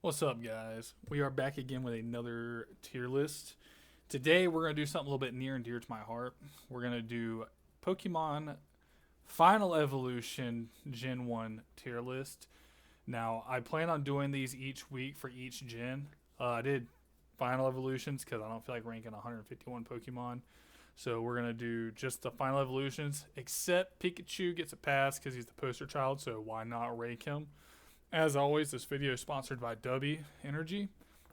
What's up, guys? We are back again with another tier list. Today, we're going to do something a little bit near and dear to my heart. We're going to do Pokemon Final Evolution Gen 1 tier list. Now, I plan on doing these each week for each gen. I did Final Evolutions because I don't feel like ranking 151 Pokemon. So, we're going to do just the Final Evolutions, except Pikachu gets a pass because he's the poster child, so why not rank him? As always, this video is sponsored by Dubby Energy.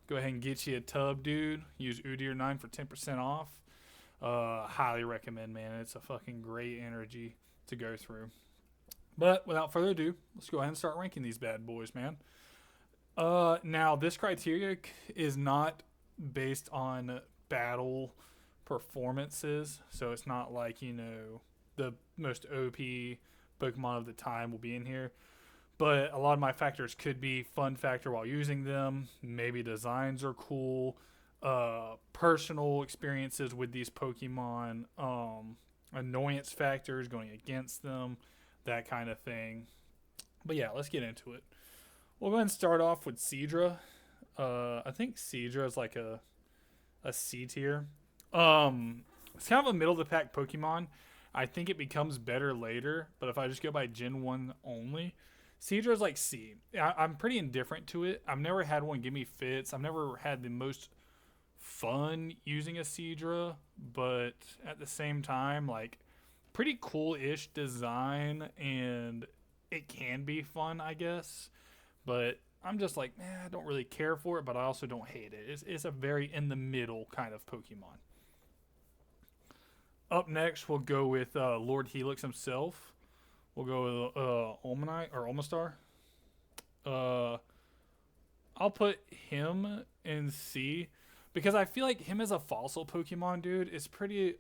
Go ahead and get you a tub, dude. Use Udyr9 for 10% off. Highly recommend, man. It's a fucking great energy to go through. But without further ado, let's go ahead and start ranking these bad boys, man. Now, this criteria is not based on battle performances. So it's not like, the most OP Pokemon of the time will be in here. But a lot of my factors could be fun factor while using them. Maybe designs are cool. Personal experiences with these Pokemon. Annoyance factors going against them. That kind of thing. But yeah, let's get into it. We'll go ahead and start off with Seadra. I think Seadra is like a C tier. It's kind of a middle of the pack Pokemon. I think it becomes better later. But if I just go by Gen 1 only, Seadra is like C. I'm pretty indifferent to it. I've never had one give me fits. I've never had the most fun using a Seadra, but at the same time, like, pretty cool-ish design, and it can be fun, I guess. But I'm just like, I don't really care for it, but I also don't hate it. It's a very in-the-middle kind of Pokemon. Up next, we'll go with Lord Helix himself. We'll go with Omanyte or Omastar. I'll put him in C because I feel like him as a fossil Pokemon, dude, is pretty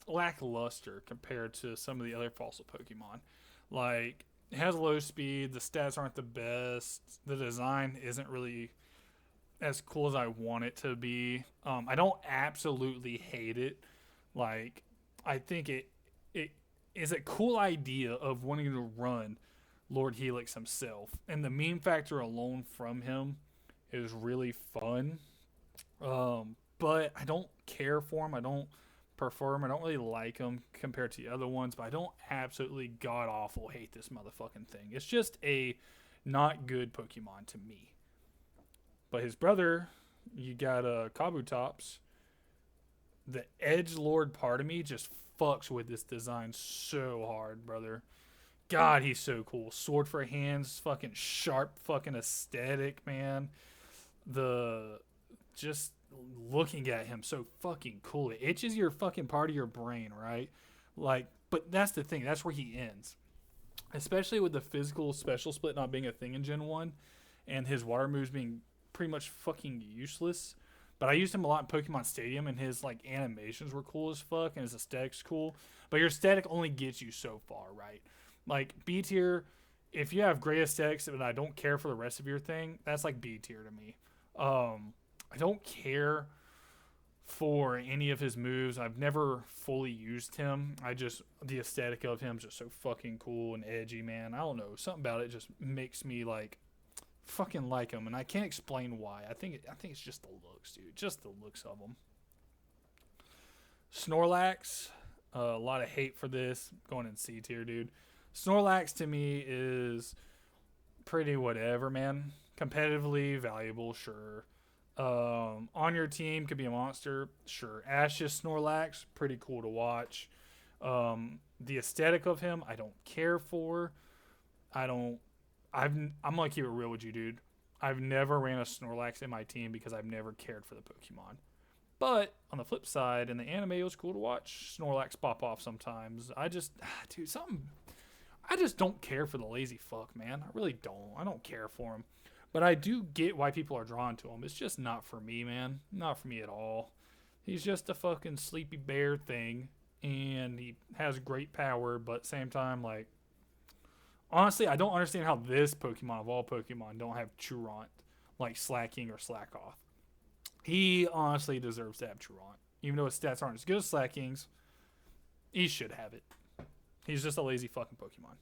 lackluster compared to some of the other fossil Pokemon. Like, it has low speed, the stats aren't the best, the design isn't really as cool as I want it to be. I don't absolutely hate it. Like, I think it is a cool idea of wanting to run Lord Helix himself. And the meme factor alone from him is really fun. But I don't care for him. I don't prefer him. I don't really like him compared to the other ones. But I don't absolutely god awful hate this motherfucking thing. It's just a not good Pokemon to me. But his brother, you got Kabutops. The Edge Lord part of me just fucks with this design so hard, brother. God, he's so cool. Sword for hands, fucking sharp fucking aesthetic, man. The just looking at him so fucking cool. It itches your fucking part of your brain, right? Like, but that's the thing. That's where he ends. Especially with the physical special split not being a thing in Gen 1 and his water moves being pretty much fucking useless. But I used him a lot in Pokemon Stadium, and his like animations were cool as fuck, and his aesthetic's cool. But your aesthetic only gets you so far, right? Like B tier, if you have great aesthetics and I don't care for the rest of your thing, that's like B tier to me. I don't care for any of his moves. I've never fully used him. The aesthetic of him is just so fucking cool and edgy, man. I don't know, something about it just makes me like fucking like him, and I can't explain why. I think it's just the looks, dude. Just the looks of him. Snorlax, a lot of hate for this. Going in C tier, dude. Snorlax to me is pretty whatever, man. Competitively valuable, sure. On your team could be a monster, sure. Ash's Snorlax, pretty cool to watch. The aesthetic of him, I don't care for. I'm gonna keep it real with you, dude. I've never ran a Snorlax in my team because I've never cared for the Pokemon. But on the flip side, in the anime, it was cool to watch Snorlax pop off sometimes. I just don't care for the lazy fuck, man. I really don't. I don't care for him. But I do get why people are drawn to him. It's just not for me, man. Not for me at all. He's just a fucking sleepy bear thing. And he has great power, but at the same time, like, honestly, I don't understand how this Pokemon of all Pokemon don't have Churont, like Slacking or Slackoth. He honestly deserves to have Churont. Even though his stats aren't as good as Slacking's, he should have it. He's just a lazy fucking Pokemon.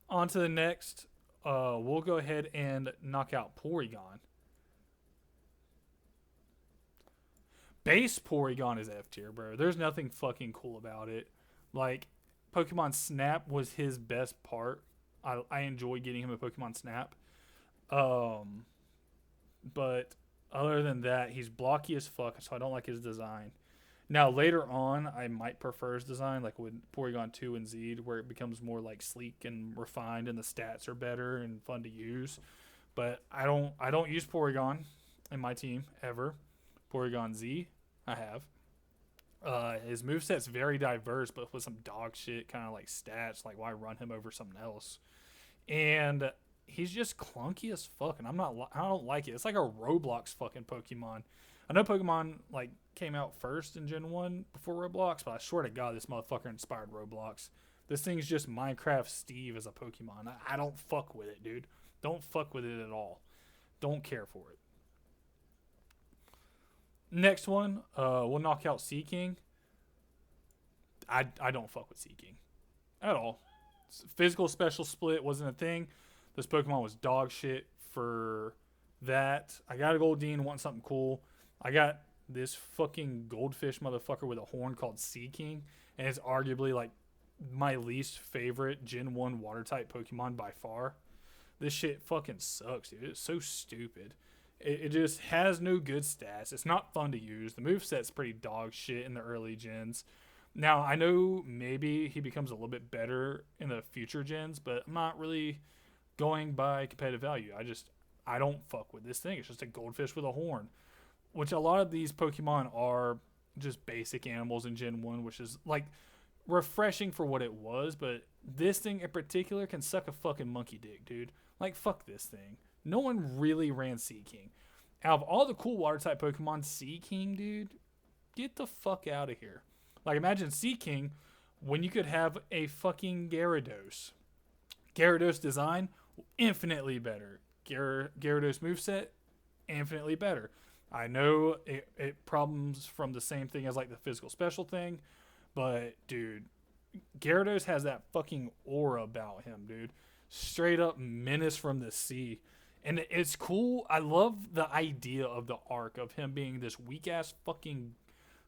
On to the next. we'll go ahead and knock out Porygon. Base Porygon is F tier, bro. There's nothing fucking cool about it. Like, Pokemon Snap was his best part. I enjoy getting him a Pokemon Snap. Um, but other than that, he's blocky as fuck, so I don't like his design. Now later on, I might prefer his design, like with Porygon 2 and Z, where it becomes more like sleek and refined, and the stats are better and fun to use. But I don't use Porygon in my team ever. Porygon Z, I have. His moveset's very diverse, but with some dog shit kind of like stats. Like, why run him over something else? And he's just clunky as fuck, and I don't like it. It's like a Roblox fucking Pokemon. I know Pokemon like came out first in Gen 1 before Roblox, but I swear to God, this motherfucker inspired Roblox. This thing's just Minecraft Steve as a Pokemon. I don't fuck with it, dude. Don't fuck with it at all. Don't care for it. Next one, we'll knock out Seaking. I don't fuck with Seaking at all. Physical special split wasn't a thing. This Pokemon was dog shit for that. I got a Goldeen, want something cool. I got this fucking goldfish motherfucker with a horn called Seaking, and it's arguably like my least favorite Gen 1 water type Pokemon by far. This shit fucking sucks, dude. It's so stupid. It just has no good stats. It's not fun to use. The moveset's pretty dog shit in the early gens. Now, I know maybe he becomes a little bit better in the future gens, but I'm not really going by competitive value. I don't fuck with this thing. It's just a goldfish with a horn, which a lot of these Pokemon are just basic animals in Gen 1, which is like refreshing for what it was, but this thing in particular can suck a fucking monkey dick, dude. Like, fuck this thing. No one really ran Seaking. Out of all the cool water type Pokemon, Seaking, dude, get the fuck out of here. Like, imagine Seaking when you could have a fucking Gyarados. Gyarados design, infinitely better. Gyarados moveset, infinitely better. I know it problems from the same thing as like the physical special thing, but dude, Gyarados has that fucking aura about him, dude. Straight up menace from the sea. And it's cool. I love the idea of the arc of him being this weak ass fucking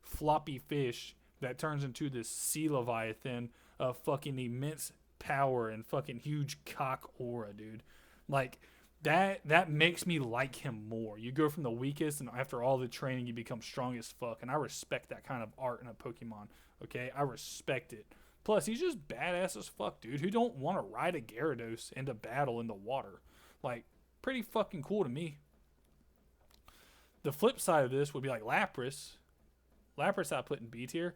floppy fish that turns into this sea leviathan of fucking immense power and fucking huge cock aura, dude. Like, that makes me like him more. You go from the weakest, and after all the training, you become strong as fuck. And I respect that kind of art in a Pokemon. Okay, I respect it. Plus, he's just badass as fuck, dude. Who don't want to ride a Gyarados into battle in the water? Like, pretty fucking cool to me. The flip side of this would be like Lapras. Lapras I put in B tier.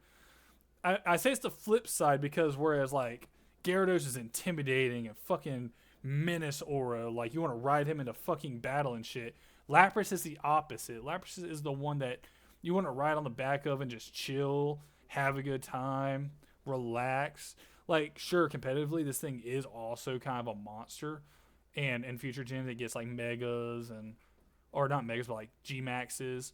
I say it's the flip side because whereas like Gyarados is intimidating and fucking menace aura, like you want to ride him into fucking battle and shit. Lapras is the opposite. Lapras is the one that you want to ride on the back of and just chill, have a good time, relax. Like, sure, competitively, this thing is also kind of a monster. And in future gens, it gets like megas or not megas, but like G Maxes.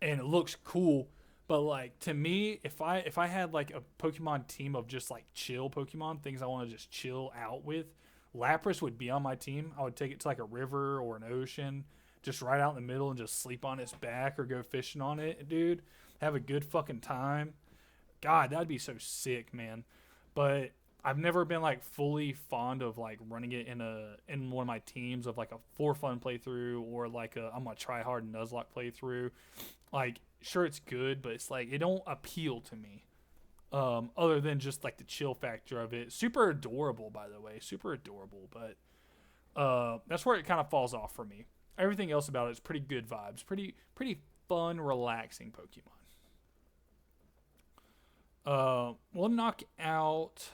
And it looks cool. But like, to me, if I had like a Pokemon team of just like chill Pokemon, things I want to just chill out with, Lapras would be on my team. I would take it to like a river or an ocean, just right out in the middle and just sleep on its back or go fishing on it, dude. Have a good fucking time. God, that'd be so sick, man. But I've never been like fully fond of like running it in one of my teams of like a for fun playthrough or like I'm gonna try hard Nuzlocke playthrough. Like, sure, it's good, but it's like it don't appeal to me. Other than just like the chill factor of it. Super adorable, by the way, super adorable. But that's where it kind of falls off for me. Everything else about it is pretty good vibes, pretty fun, relaxing Pokemon. We'll knock out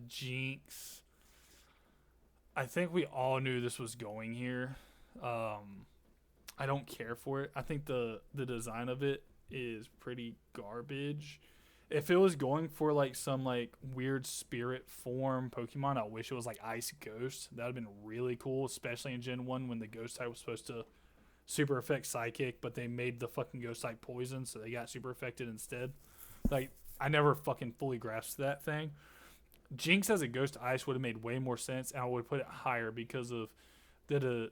Jinx. I think we all knew this was going here. I don't care for it. I think the design of it is pretty garbage. If it was going for like some like weird spirit form Pokemon, I wish it was like Ice Ghost. That would have been really cool, especially in Gen 1 when the Ghost type was supposed to super affect Psychic, but they made the fucking Ghost type poison, so they got super affected instead. Like, I never fucking fully grasped that thing. Jinx as a Ghost Ice would have made way more sense, and I would put it higher because of the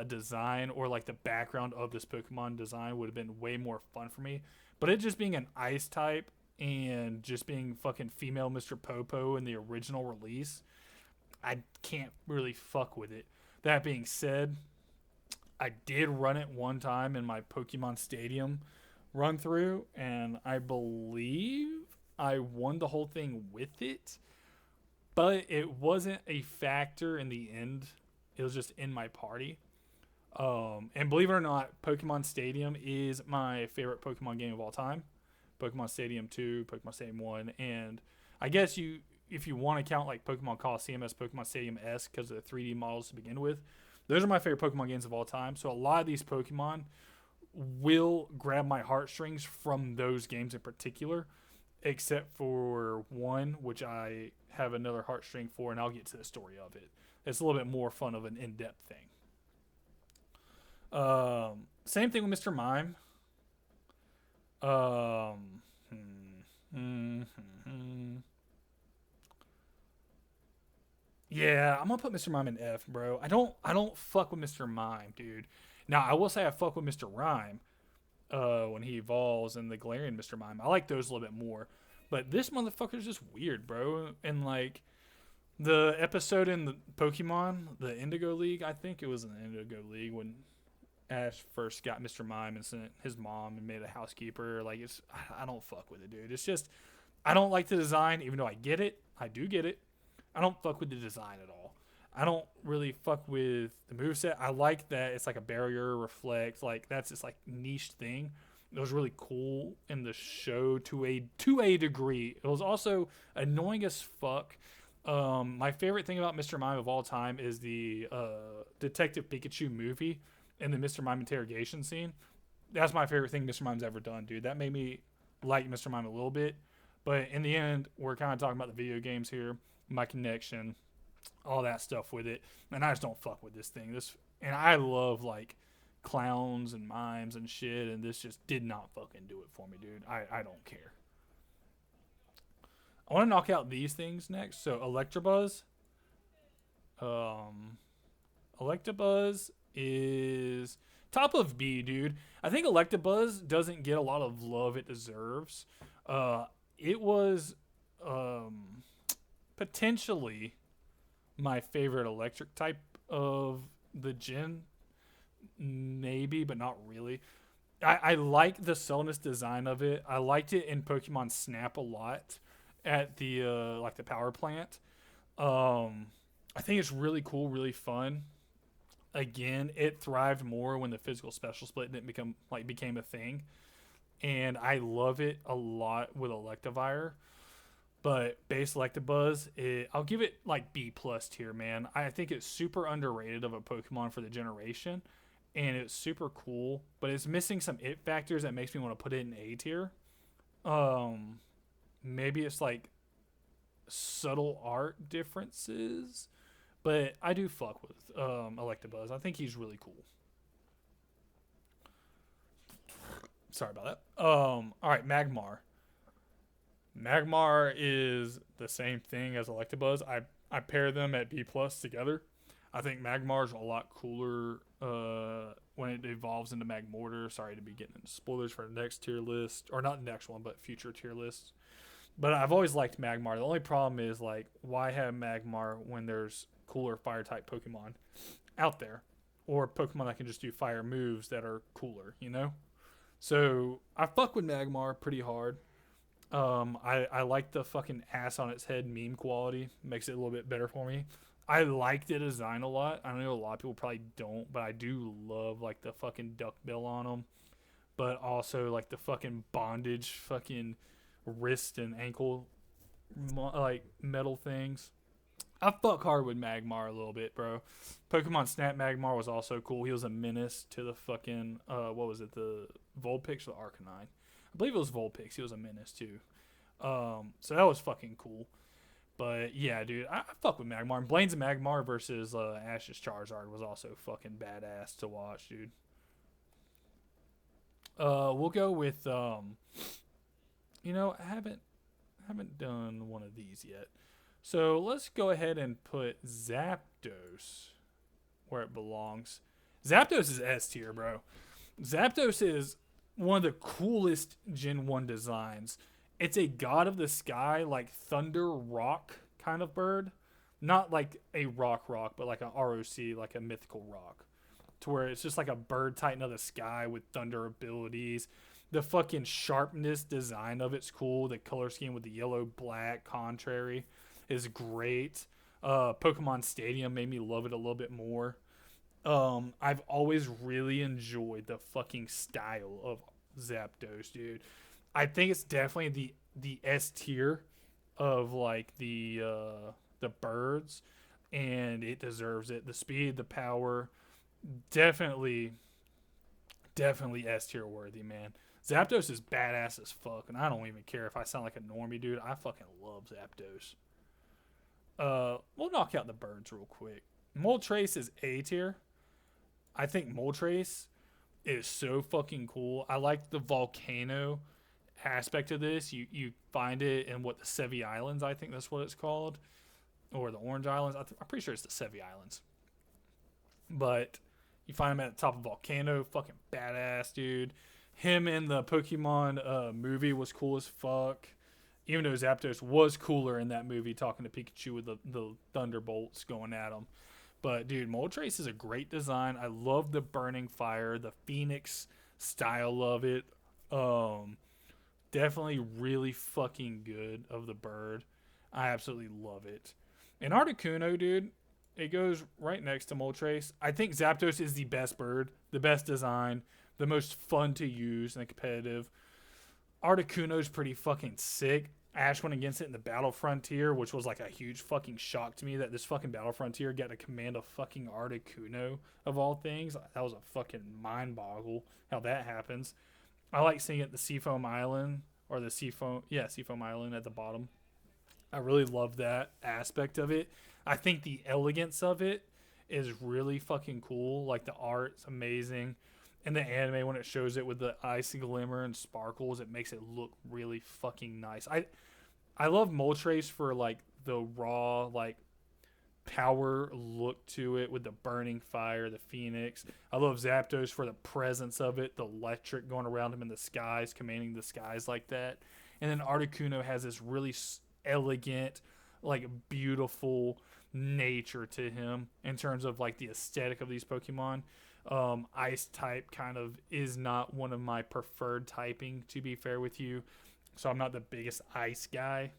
design, or like the background of this Pokemon design would have been way more fun for me. But it just being an Ice type and just being fucking female Mr. Popo in the original release, I can't really fuck with it. That being said, I did run it one time in my Pokemon Stadium run through, and I believe I won the whole thing with it, but it wasn't a factor in the end. It was just in my party. And believe it or not, Pokemon Stadium is my favorite Pokemon game of all time. Pokemon Stadium 2, Pokemon Stadium 1, and I guess if you want to count like Pokemon Coliseum as Pokemon Stadium S because of the 3D models to begin with, those are my favorite Pokemon games of all time. So a lot of these Pokemon will grab my heartstrings from those games in particular, except for one, which I have another heartstring for, and I'll get to the story of it. It's a little bit more fun of an in-depth thing. Same thing with Mr. Mime. Yeah, I'm gonna put Mr. Mime in F, bro. I don't fuck with Mr. Mime, dude. Now I will say I fuck with Mr. Rhyme when he evolves, and the Galarian Mr. Mime. I like those a little bit more. But this motherfucker's just weird, bro. And like the episode in the Pokemon, the Indigo League, I think it was in the Indigo League when Ash first got Mr. Mime and sent his mom and made a housekeeper. Like I don't fuck with it, dude. It's just I don't like the design, even though I get it. I do get it. I don't fuck with the design at all. I don't really fuck with the moveset. I like that it's like a barrier, reflect, like that's this like niche thing. It was really cool in the show to a degree. It was also annoying as fuck. My favorite thing about Mr. Mime of all time is the Detective Pikachu movie and the Mr. Mime interrogation scene. That's my favorite thing Mr. Mime's ever done, dude. That made me like Mr. Mime a little bit. But in the end, we're kind of talking about the video games here, my connection, all that stuff with it. And I just don't fuck with this thing. And I love like clowns and mimes and shit, and this just did not fucking do it for me, dude. I don't care. I want to knock out these things next. So Electabuzz. Electabuzz is top of B, dude. I think Electabuzz doesn't get a lot of love it deserves. It was potentially my favorite electric type of the gen. Maybe, but not really. I like the Cellness design of it. I liked it in Pokemon Snap a lot at the like the power plant. I think it's really cool, really fun. Again, it thrived more when the physical special split didn't became a thing, and I love it a lot with Electivire. But base Electabuzz, I'll give it like B plus tier, man. I think it's super underrated of a Pokemon for the generation, and it's super cool. But it's missing some it factors that makes me want to put it in A tier. Maybe it's like subtle art differences, but I do fuck with Electabuzz. I think he's really cool. Sorry about that. All right, Magmar. Magmar is the same thing as Electabuzz. I pair them at B plus together. I think Magmar is a lot cooler when it evolves into Magmortar. Sorry to be getting into spoilers for the next tier list, or not the next one, but future tier lists. But I've always liked Magmar. The only problem is like, why have Magmar when there's cooler fire type Pokemon out there, or Pokemon that can just do fire moves that are cooler, you know? So I fuck with Magmar pretty hard. I like the fucking ass on its head meme quality. Makes it a little bit better for me. I like the design a lot. I know a lot of people probably don't, but I do love like the fucking duck bill on them. But also like the fucking bondage fucking wrist and ankle like metal things. I fuck hard with Magmar a little bit, bro. Pokemon Snap Magmar was also cool. He was a menace to the fucking what was it, the Vulpix or the Arcanine? I believe it was Vulpix. He was a menace too. So that was fucking cool. But yeah, dude, I fuck with Magmar. And Blaine's Magmar versus Ash's Charizard was also fucking badass to watch, dude. We'll go with I haven't done one of these yet. So let's go ahead and put Zapdos where it belongs. Zapdos is S tier, bro. Zapdos is one of the coolest Gen 1 designs. It's a god of the sky, like thunder rock kind of bird. Not like a rock, but like a ROC, like a mythical rock. To where it's just like a bird titan of the sky with thunder abilities. The fucking sharpness design of it's cool. The color scheme with the yellow, black, contrary is great. Pokemon Stadium made me love it a little bit more. I've always really enjoyed the fucking style of Zapdos, dude. I think it's definitely the S tier of like the birds, and it deserves it. The speed, the power, definitely, definitely S tier worthy, man. Zapdos is badass as fuck, and I don't even care if I sound like a normie, dude. I fucking love Zapdos. We'll knock out the birds real quick. Moltres is A tier. I think Moltres is so fucking cool. I like the volcano aspect of this. You find it in what the Sevi Islands, I think that's what it's called, or the Orange Islands. I'm pretty sure it's the Sevi Islands. But you find him at the top of a volcano, fucking badass, dude. Him in the Pokemon movie was cool as fuck. Even though Zapdos was cooler in that movie, talking to Pikachu with the thunderbolts going at him. But dude, Moltres is a great design. I love the burning fire, the Phoenix style of it. Definitely really fucking good of the bird. I absolutely love it. And Articuno, dude, it goes right next to Moltres. I think Zapdos is the best bird, the best design, the most fun to use and competitive. Articuno's pretty fucking sick. Ash went against it in the Battle Frontier, which was like a huge fucking shock to me that this fucking Battle Frontier got to command a fucking Articuno of all things. That was a fucking mind boggle how that happens. I like seeing it at the Seafoam Island, or the Seafoam Island at the bottom. I really love that aspect of it. I think the elegance of it is really fucking cool. Like the art's amazing. And the anime, when it shows it with the icy glimmer and sparkles, it makes it look really fucking nice. I love Moltres for like the raw like power look to it with the burning fire, the Phoenix. I love Zapdos for the presence of it, the electric going around him in the skies, commanding the skies like that. And then Articuno has this really elegant, like beautiful nature to him in terms of like the aesthetic of these Pokemon. Ice type kind of is not one of my preferred typing, to be fair with you. So I'm not the biggest ice guy.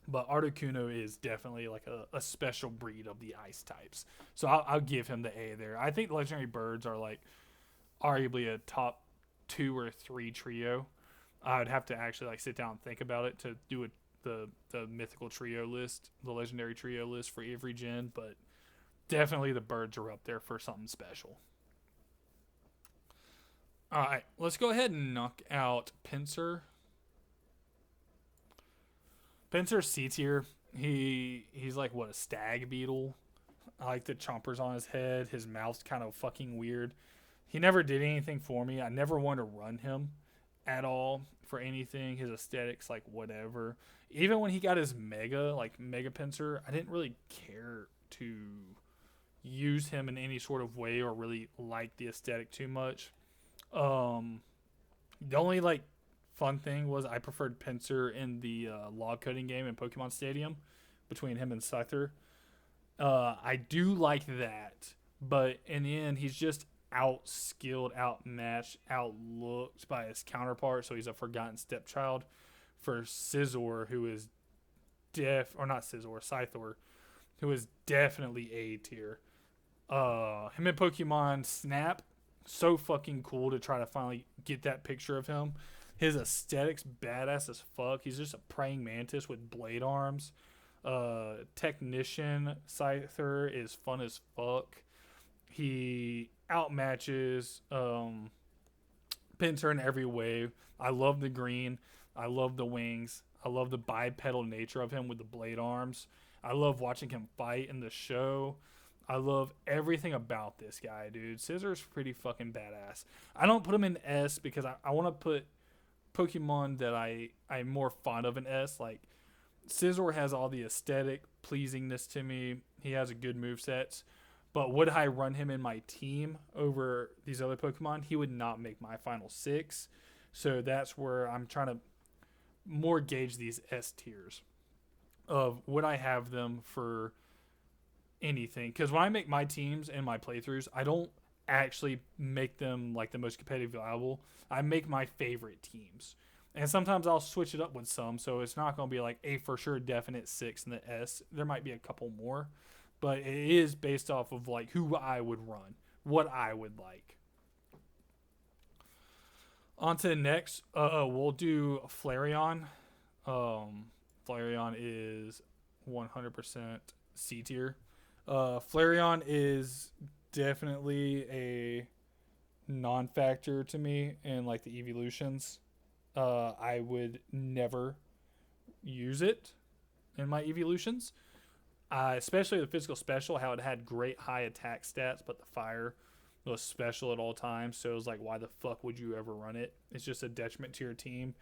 But Articuno is definitely like a special breed of the ice types. So I'll give him the A there. I think the legendary birds are like arguably a top 2 or 3 trio. I'd have to actually like sit down and think about it to do the mythical trio list, the legendary trio list for every gen. But definitely the birds are up there for something special. All right, let's go ahead and knock out Pinsir. Pinsir C tier. He's like what, a stag beetle. I like the chompers on his head. His mouth's kind of fucking weird. He never did anything for me. I never wanted to run him at all for anything. His aesthetics like whatever. Even when he got his Mega Pinsir, I didn't really care to use him in any sort of way or really like the aesthetic too much. The only like fun thing was I preferred Pinsir in the log cutting game in Pokemon Stadium between him and Scyther. I do like that, but in the end, he's just outskilled, outmatched, outlooked by his counterpart. So he's a forgotten stepchild for Scizor, who is Scyther, who is definitely A tier. Him in Pokemon Snap, so fucking cool to try to finally get that picture of him. His aesthetics badass as fuck. He's just a praying mantis with blade arms. Technician Scyther is fun as fuck. He outmatches Pinsir in every way. I love the green. I love the wings. I love the bipedal nature of him with the blade arms. I love watching him fight in the show. I love everything about this guy, dude. Scissor's pretty fucking badass. I don't put him in S because I want to put Pokemon that I'm more fond of in S, like Scizor has all the aesthetic pleasingness to me. He has a good move sets. But would I run him in my team over these other Pokemon? He would not make my final 6. So that's where I'm trying to more gauge these S tiers of would I have them for anything. Because when I make my teams and my playthroughs, I don't actually make them like the most competitive viable. I make my favorite teams. And sometimes I'll switch it up with some, so it's not going to be like a for sure definite 6 in the S. There might be a couple more, but it is based off of like who I would run, what I would like. On to the next, we'll do Flareon. Flareon is 100% C tier. Flareon is definitely a non-factor to me in like the evolutions. I would never use it in my evolutions, especially the physical special. How it had great high attack stats, but the fire was special at all times. So it was like, why the fuck would you ever run it? It's just a detriment to your team.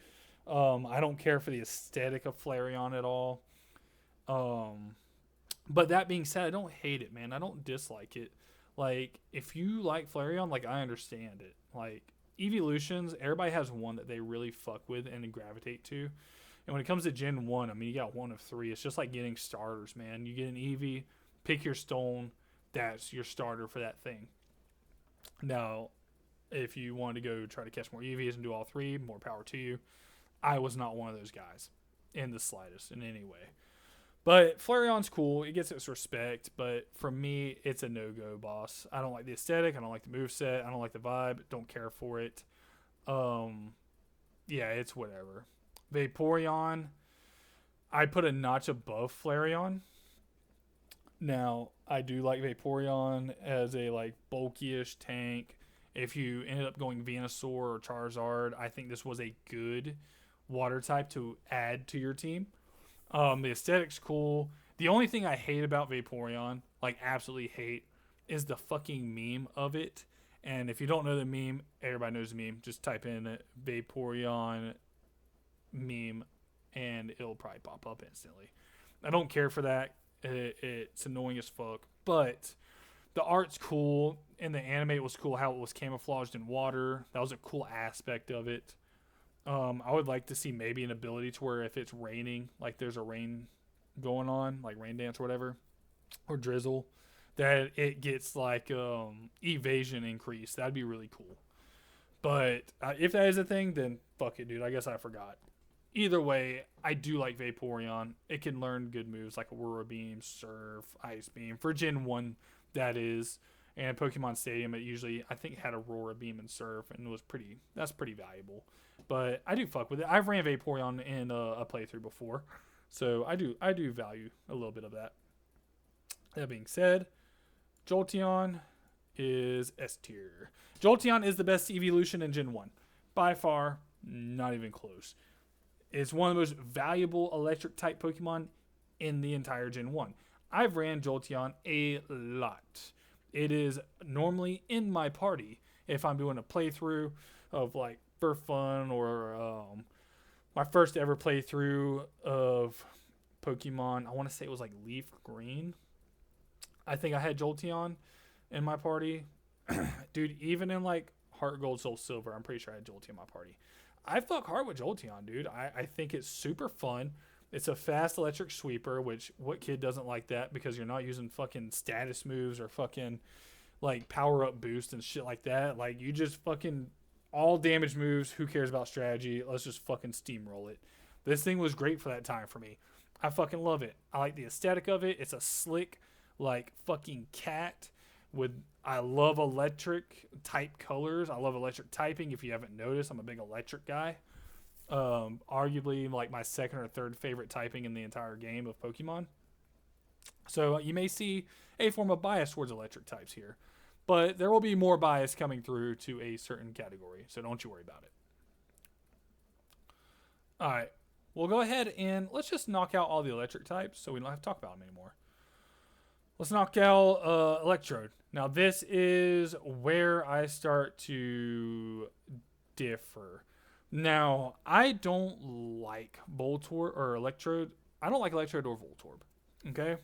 I don't care for the aesthetic of Flareon at all. But that being said, I don't hate it, man. I don't dislike it. Like, if you like Flareon, like, I understand it. Like, evolutions, everybody has one that they really fuck with and gravitate to. And when it comes to Gen 1, I mean, you got one of 3. It's just like getting starters, man. You get an Eevee, pick your stone, that's your starter for that thing. Now, if you want to go try to catch more Eevees and do all 3, more power to you. I was not one of those guys in the slightest in any way. But Flareon's cool. It gets its respect. But for me, it's a no-go, boss. I don't like the aesthetic. I don't like the moveset. I don't like the vibe. Don't care for it. Yeah, it's whatever. Vaporeon, I put a notch above Flareon. Now, I do like Vaporeon as a like bulky-ish tank. If you ended up going Venusaur or Charizard, I think this was a good water type to add to your team. The aesthetic's cool. The only thing I hate about Vaporeon, like absolutely hate, is the fucking meme of it. And if you don't know the meme, everybody knows the meme. Just type in Vaporeon meme and it'll probably pop up instantly. I don't care for that. It's annoying as fuck. But the art's cool and the anime was cool how it was camouflaged in water. That was a cool aspect of it. I would like to see maybe an ability to where if it's raining, like there's a rain going on, like rain dance or whatever, or drizzle, that it gets like evasion increase. That'd be really cool. But if that is a thing, then fuck it, dude. I guess I forgot. Either way, I do like Vaporeon. It can learn good moves like Aurora Beam, Surf, Ice Beam. For Gen 1, that is. And Pokemon Stadium, it usually, I think, had Aurora Beam and Surf, and that's pretty valuable. But I do fuck with it. I've ran Vaporeon in a playthrough before, so I do value a little bit of that. That being said, Jolteon is S tier. Jolteon is the best evolution in Gen 1. By far, not even close. It's one of the most valuable electric type Pokemon in the entire Gen 1. I've ran Jolteon a lot. It is normally in my party if I'm doing a playthrough of like for fun or my first ever playthrough of Pokemon. I want to say it was like Leaf Green. I think I had Jolteon in my party. Dude, even in like Heart Gold, Soul Silver, I'm pretty sure I had Jolteon in my party. I fuck hard with Jolteon, dude. I think it's super fun. It's a fast electric sweeper, which what kid doesn't like that because you're not using fucking status moves or fucking like power up boost and shit like that. Like you just fucking all damage moves. Who cares about strategy? Let's just fucking steamroll it. This thing was great for that time for me. I fucking love it. I like the aesthetic of it. It's a slick like fucking cat with I love electric type colors. I love electric typing. If you haven't noticed, I'm a big electric guy. Arguably like my second or third favorite typing in the entire game of Pokemon. So you may see a form of bias towards electric types here, but there will be more bias coming through to a certain category. So don't you worry about it. All right, we'll go ahead and let's just knock out all the electric types so we don't have to talk about them anymore. Let's knock out Electrode. Now this is where I start to differ. Now, I don't like Voltorb or Electrode. I don't like Electrode or Voltorb. Okay,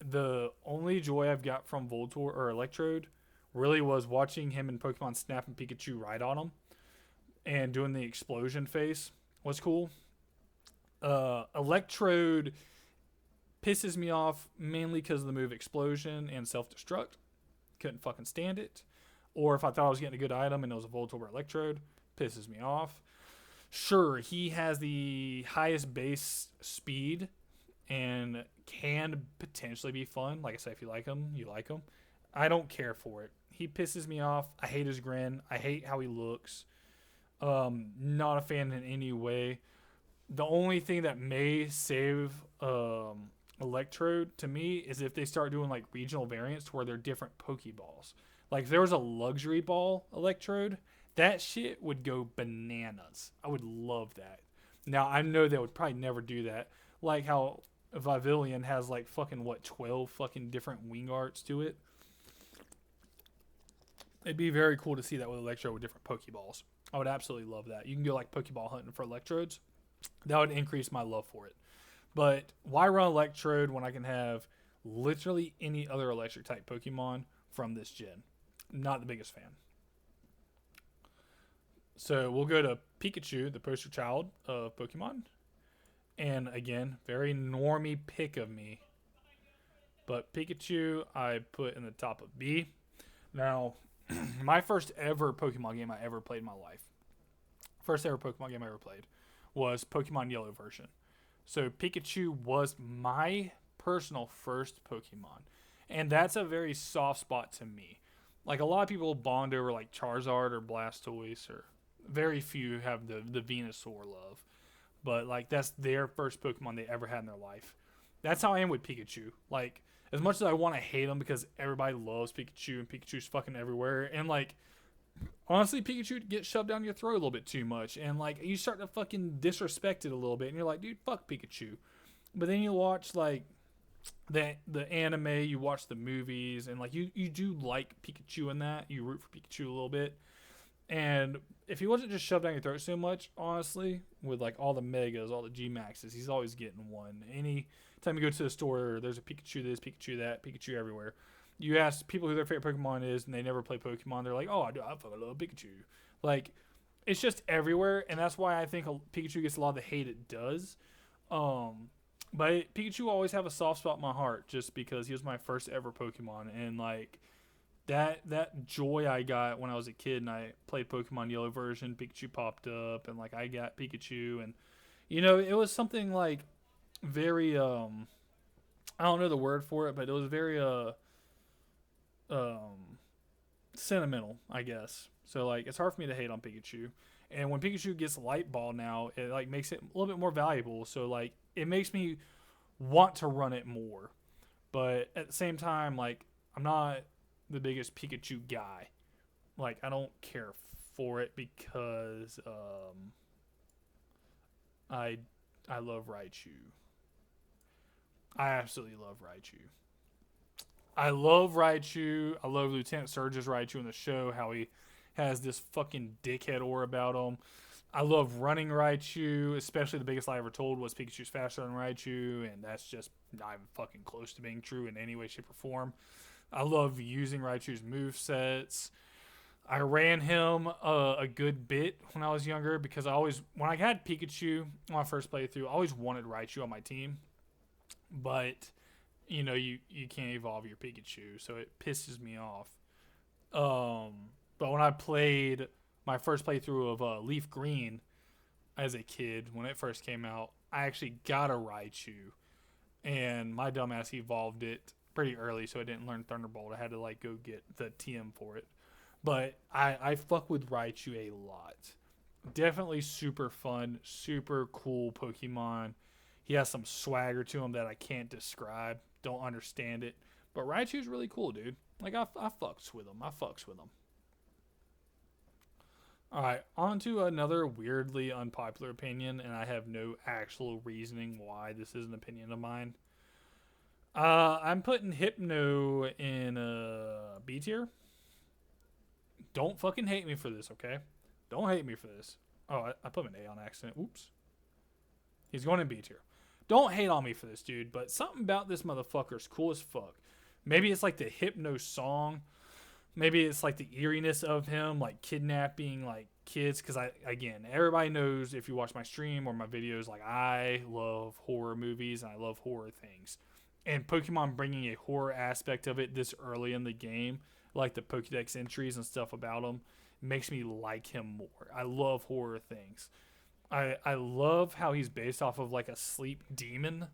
the only joy I've got from Voltorb or Electrode really was watching him and Pokemon Snap and Pikachu ride on him and doing the explosion face was cool. Electrode pisses me off mainly because of the move Explosion and Self Destruct. Couldn't fucking stand it. Or if I thought I was getting a good item and it was a Voltorb or Electrode, pisses me off. Sure, he has the highest base speed and can potentially be fun. Like I said, if you like him, you like him. I don't care for it. He pisses me off. I hate his grin. I hate how he looks. Not a fan in any way. The only thing that may save Electrode to me is if they start doing like regional variants where they're different Pokeballs. Like if there was a luxury ball Electrode, that shit would go bananas. I would love that. Now I know they would probably never do that. Like how Vivillon has like fucking 12 fucking different wing arts to it. It'd be very cool to see that with Electrode with different Pokeballs. I would absolutely love that. You can go like Pokeball hunting for Electrodes. That would increase my love for it. But why run Electrode when I can have literally any other electric type Pokemon from this gen? Not the biggest fan. So we'll go to Pikachu, the poster child of Pokemon. And again, very normie pick of me. But Pikachu I put in the top of B. Now, my first ever Pokemon game I ever played in my life. First ever Pokemon game I ever played was Pokemon Yellow version. So Pikachu was my personal first Pokemon. And that's a very soft spot to me. Like a lot of people bond over like Charizard or Blastoise, or very few have the Venusaur love. But like that's their first Pokemon they ever had in their life. That's how I am with Pikachu. Like as much as I want to hate him because everybody loves Pikachu and Pikachu's fucking everywhere, and like honestly, Pikachu gets shoved down your throat a little bit too much, and like you start to fucking disrespect it a little bit, and you're like, dude, fuck Pikachu. But then you watch like the anime, you watch the movies, and like you do like Pikachu in that. You root for Pikachu a little bit, and if he wasn't just shoved down your throat so much, honestly, with like all the megas, all the G Maxes, he's always getting one. Any time you go to the store, there's a Pikachu this, Pikachu that, Pikachu everywhere. You ask people who their favorite Pokemon is, and they never play Pokemon. They're like, "Oh, I fucking love Pikachu." Like, it's just everywhere, and that's why I think Pikachu gets a lot of the hate it does. But Pikachu will always have a soft spot in my heart, just because he was my first ever Pokemon, and like that joy I got when I was a kid and I played Pokemon Yellow version. Pikachu popped up, and like I got Pikachu, and it was something like very I don't know the word for it, but it was very sentimental, I guess. So like it's hard for me to hate on Pikachu. And when Pikachu gets Light Ball now, it like makes it a little bit more valuable. So like it makes me want to run it more. But at the same time, like I'm not the biggest Pikachu guy. Like I don't care for it because I love Raichu. I absolutely love Raichu. I love Raichu. I love Lieutenant Surge's Raichu in the show, how he has this fucking dickhead aura about him. I love running Raichu, especially the biggest lie I ever told was Pikachu's faster than Raichu, and that's just not even fucking close to being true in any way, shape, or form. I love using Raichu's movesets. I ran him a good bit when I was younger because when I had Pikachu on my first playthrough, I always wanted Raichu on my team. But you can't evolve your Pikachu, so it pisses me off. But when I played my first playthrough of Leaf Green as a kid, when it first came out, I actually got a Raichu, and my dumbass evolved it pretty early, so I didn't learn Thunderbolt. I had to like go get the TM for it. But I fuck with Raichu a lot. Definitely super fun, super cool Pokemon. He has some swagger to him that I can't describe. Don't understand it. But Raichu's really cool, dude. Like, I fucks with him. Alright, on to another weirdly unpopular opinion, and I have no actual reasoning why this is an opinion of mine. I'm putting Hypno in B tier. Don't fucking hate me for this, okay? Don't hate me for this. Oh, I put him in A on accident. Oops. He's going in B tier. don't hate on me for this, dude, but something about this motherfucker is cool as fuck. Maybe it's like the Hypno song. Maybe it's like the eeriness of him, like kidnapping like kids. Because again, everybody knows if you watch my stream or my videos, like I love horror movies and I love horror things. And Pokemon bringing a horror aspect of it this early in the game, like the Pokedex entries and stuff about him, makes me like him more. I love horror things. I love how he's based off of like a sleep demon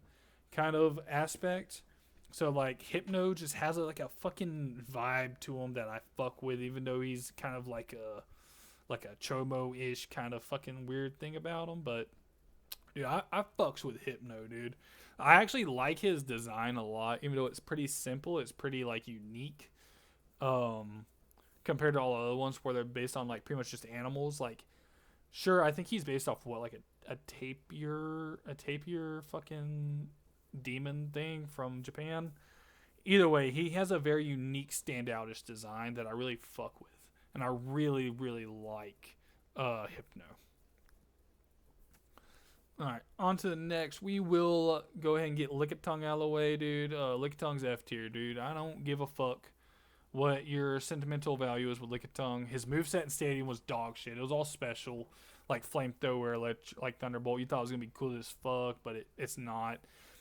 kind of aspect. So like Hypno just has like a fucking vibe to him that I fuck with, even though he's kind of like a Chomo-ish kind of fucking weird thing about him. But dude, I fucks with Hypno, dude. I actually like his design a lot, even though it's pretty simple. It's pretty like unique, compared to all the other ones where they're based on like pretty much just animals. Like, sure, I think he's based off what, like a tapir fucking demon thing from Japan. Either way, he has a very unique standoutish design that I really fuck with, and I really really like Hypno. All right, on to the next. We will go ahead and get Lickitung out of the way, dude. Lickitung's F tier, dude. I don't give a fuck what your sentimental value is with Lickitung. His moveset in Stadium was dog shit. It was all special, like Flamethrower, like Thunderbolt. You thought it was going to be cool as fuck, but it's not.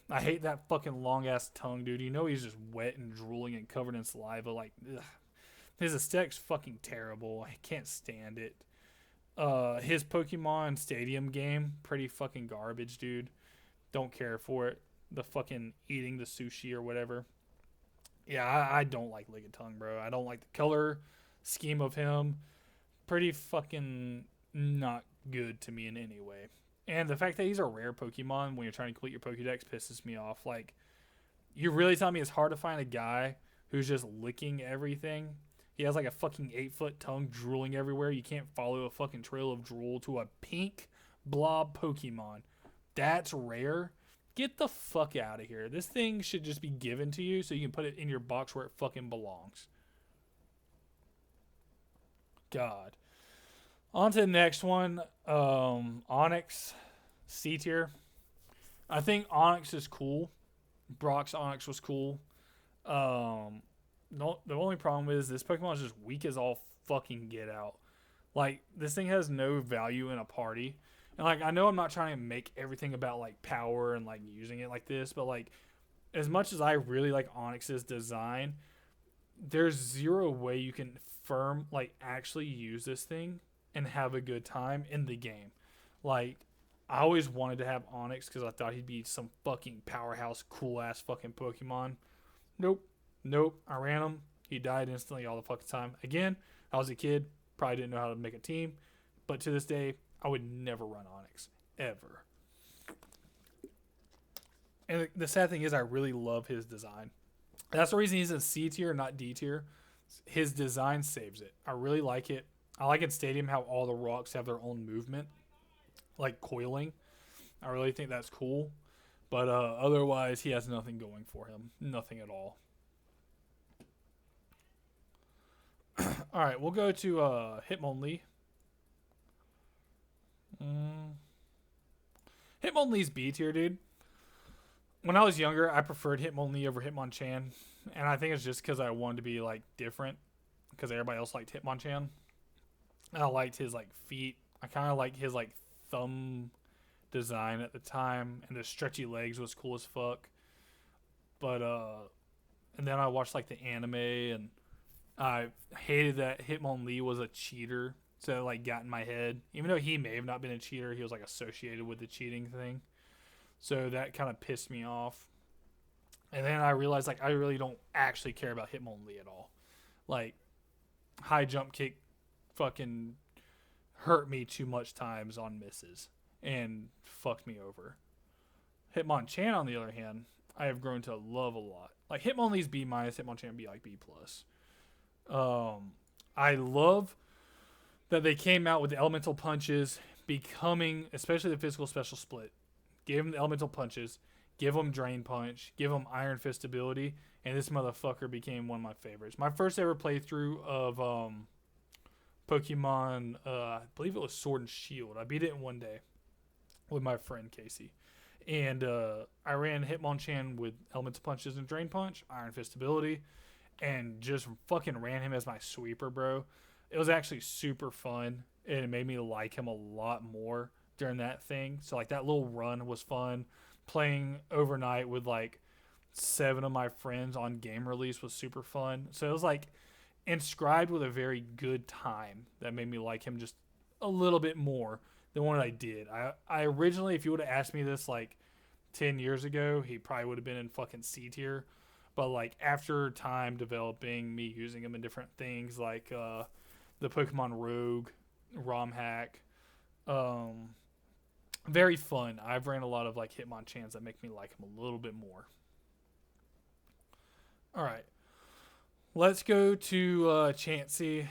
I hate that fucking long-ass tongue, dude. You know he's just wet and drooling and covered in saliva. Like, ugh. His aesthetic's fucking terrible. I can't stand it. His Pokemon Stadium game, pretty fucking garbage, dude. Don't care for it. The fucking eating the sushi or whatever. Yeah, I don't like Lickitung, bro. I don't like the color scheme of him. Pretty fucking not good to me in any way. And the fact that he's a rare Pokemon when you're trying to complete your Pokedex pisses me off. Like, you really telling me it's hard to find a guy who's just licking everything? He has like a fucking 8-foot tongue drooling everywhere. You can't follow a fucking trail of drool to a pink blob Pokemon. That's rare. Get the fuck out of here. This thing should just be given to you so you can put it in your box where it fucking belongs. God. On to the next one. Onix, C tier. I think Onix is cool. Brock's Onix was cool. No, the only problem is this Pokemon is just weak as all fucking get out. Like, this thing has no value in a party. And, like, I know I'm not trying to make everything about, like, power and, like, using it like this. But, like, as much as I really like Onix's design, there's zero way you can actually use this thing and have a good time in the game. Like, I always wanted to have Onix because I thought he'd be some fucking powerhouse, cool-ass fucking Pokemon. Nope. I ran him. He died instantly all the fucking time. Again, I was a kid. Probably didn't know how to make a team. But to this day, I would never run Onix. Ever. And the sad thing is I really love his design. That's the reason he's in C tier, not D tier. His design saves it. I really like it. I like in Stadium how all the rocks have their own movement. Like coiling. I really think that's cool. But otherwise, he has nothing going for him. Nothing at all. Alright, we'll go to Hitmonlee. Hitmonlee's B tier, dude. When I was younger, I preferred Hitmonlee over Hitmonchan. And I think it's just because I wanted to be, like, different. Because everybody else liked Hitmonchan. I liked his, like, feet. I kind of liked his, like, thumb design at the time. And the stretchy legs was cool as fuck. But, and then I watched, like, the anime and I hated that Hitmonlee was a cheater, so it, like, got in my head. Even though he may have not been a cheater, he was, like, associated with the cheating thing. So that kind of pissed me off. And then I realized, like, I really don't actually care about Hitmonlee at all. Like, high jump kick fucking hurt me too much times on misses and fucked me over. Hitmonchan, on the other hand, I have grown to love a lot. Like, Hitmonlee's B-, Hitmonchan be, like, B+. I love that they came out with the elemental punches becoming, especially the physical special split. Gave him the elemental punches, give him drain punch, give him iron fist ability, and this motherfucker became one of my favorites. My first ever playthrough of Pokemon, I believe it was Sword and Shield. I beat it in one day with my friend Casey. And I ran Hitmonchan with Elemental Punches and Drain Punch, Iron Fist ability, and just fucking ran him as my sweeper, bro. It was actually super fun, and it made me like him a lot more during that thing. So like that little run was fun. Playing overnight with like 7 of my friends on game release was super fun. So it was like inscribed with a very good time that made me like him just a little bit more than what I did. I originally, if you would have asked me this like 10 years ago, he probably would have been in fucking C tier. But like after time developing, me using him in different things like the Pokemon Rogue, ROM hack, um, very fun. I've ran a lot of like Hitmonchans that make me like him a little bit more. All right, let's go to Chansey.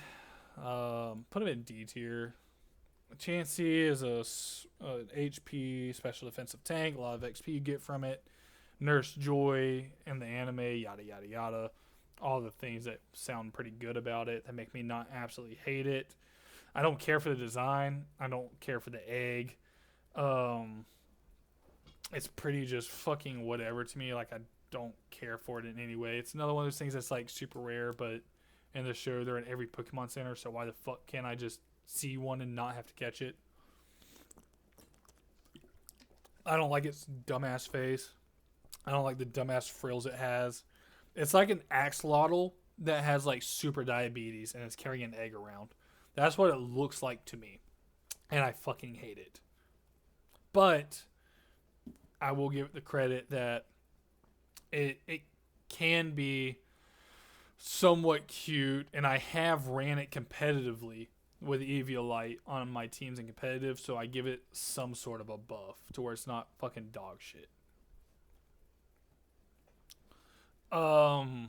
Put him in D tier. Chansey is a HP special defensive tank. A lot of XP you get from it. Nurse Joy in the anime, yada yada yada. All the things that sound pretty good about it that make me not absolutely hate it. I don't care for the design. I don't care for the egg. Um, it's pretty just fucking whatever to me. Like I don't care for it in any way. It's another one of those things that's like super rare, but in the show they're in every Pokemon Center. So why the fuck can't I just see one and not have to catch it? I don't like its dumbass face. I don't like the dumbass frills it has. It's like an axolotl that has like super diabetes and is carrying an egg around. That's what it looks like to me. And I fucking hate it. But I will give it the credit that it can be somewhat cute, and I have ran it competitively with Eviolite on my teams in competitive, so I give it some sort of a buff to where it's not fucking dog shit. I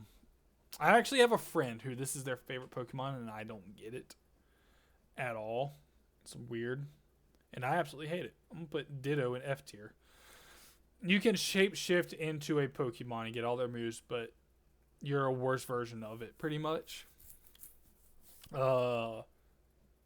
actually have a friend who this is their favorite Pokemon, and I don't get it at all. It's weird, and I absolutely hate it. I'm gonna put Ditto in F tier. You can shapeshift into a Pokemon and get all their moves, but you're a worse version of it, pretty much. Uh,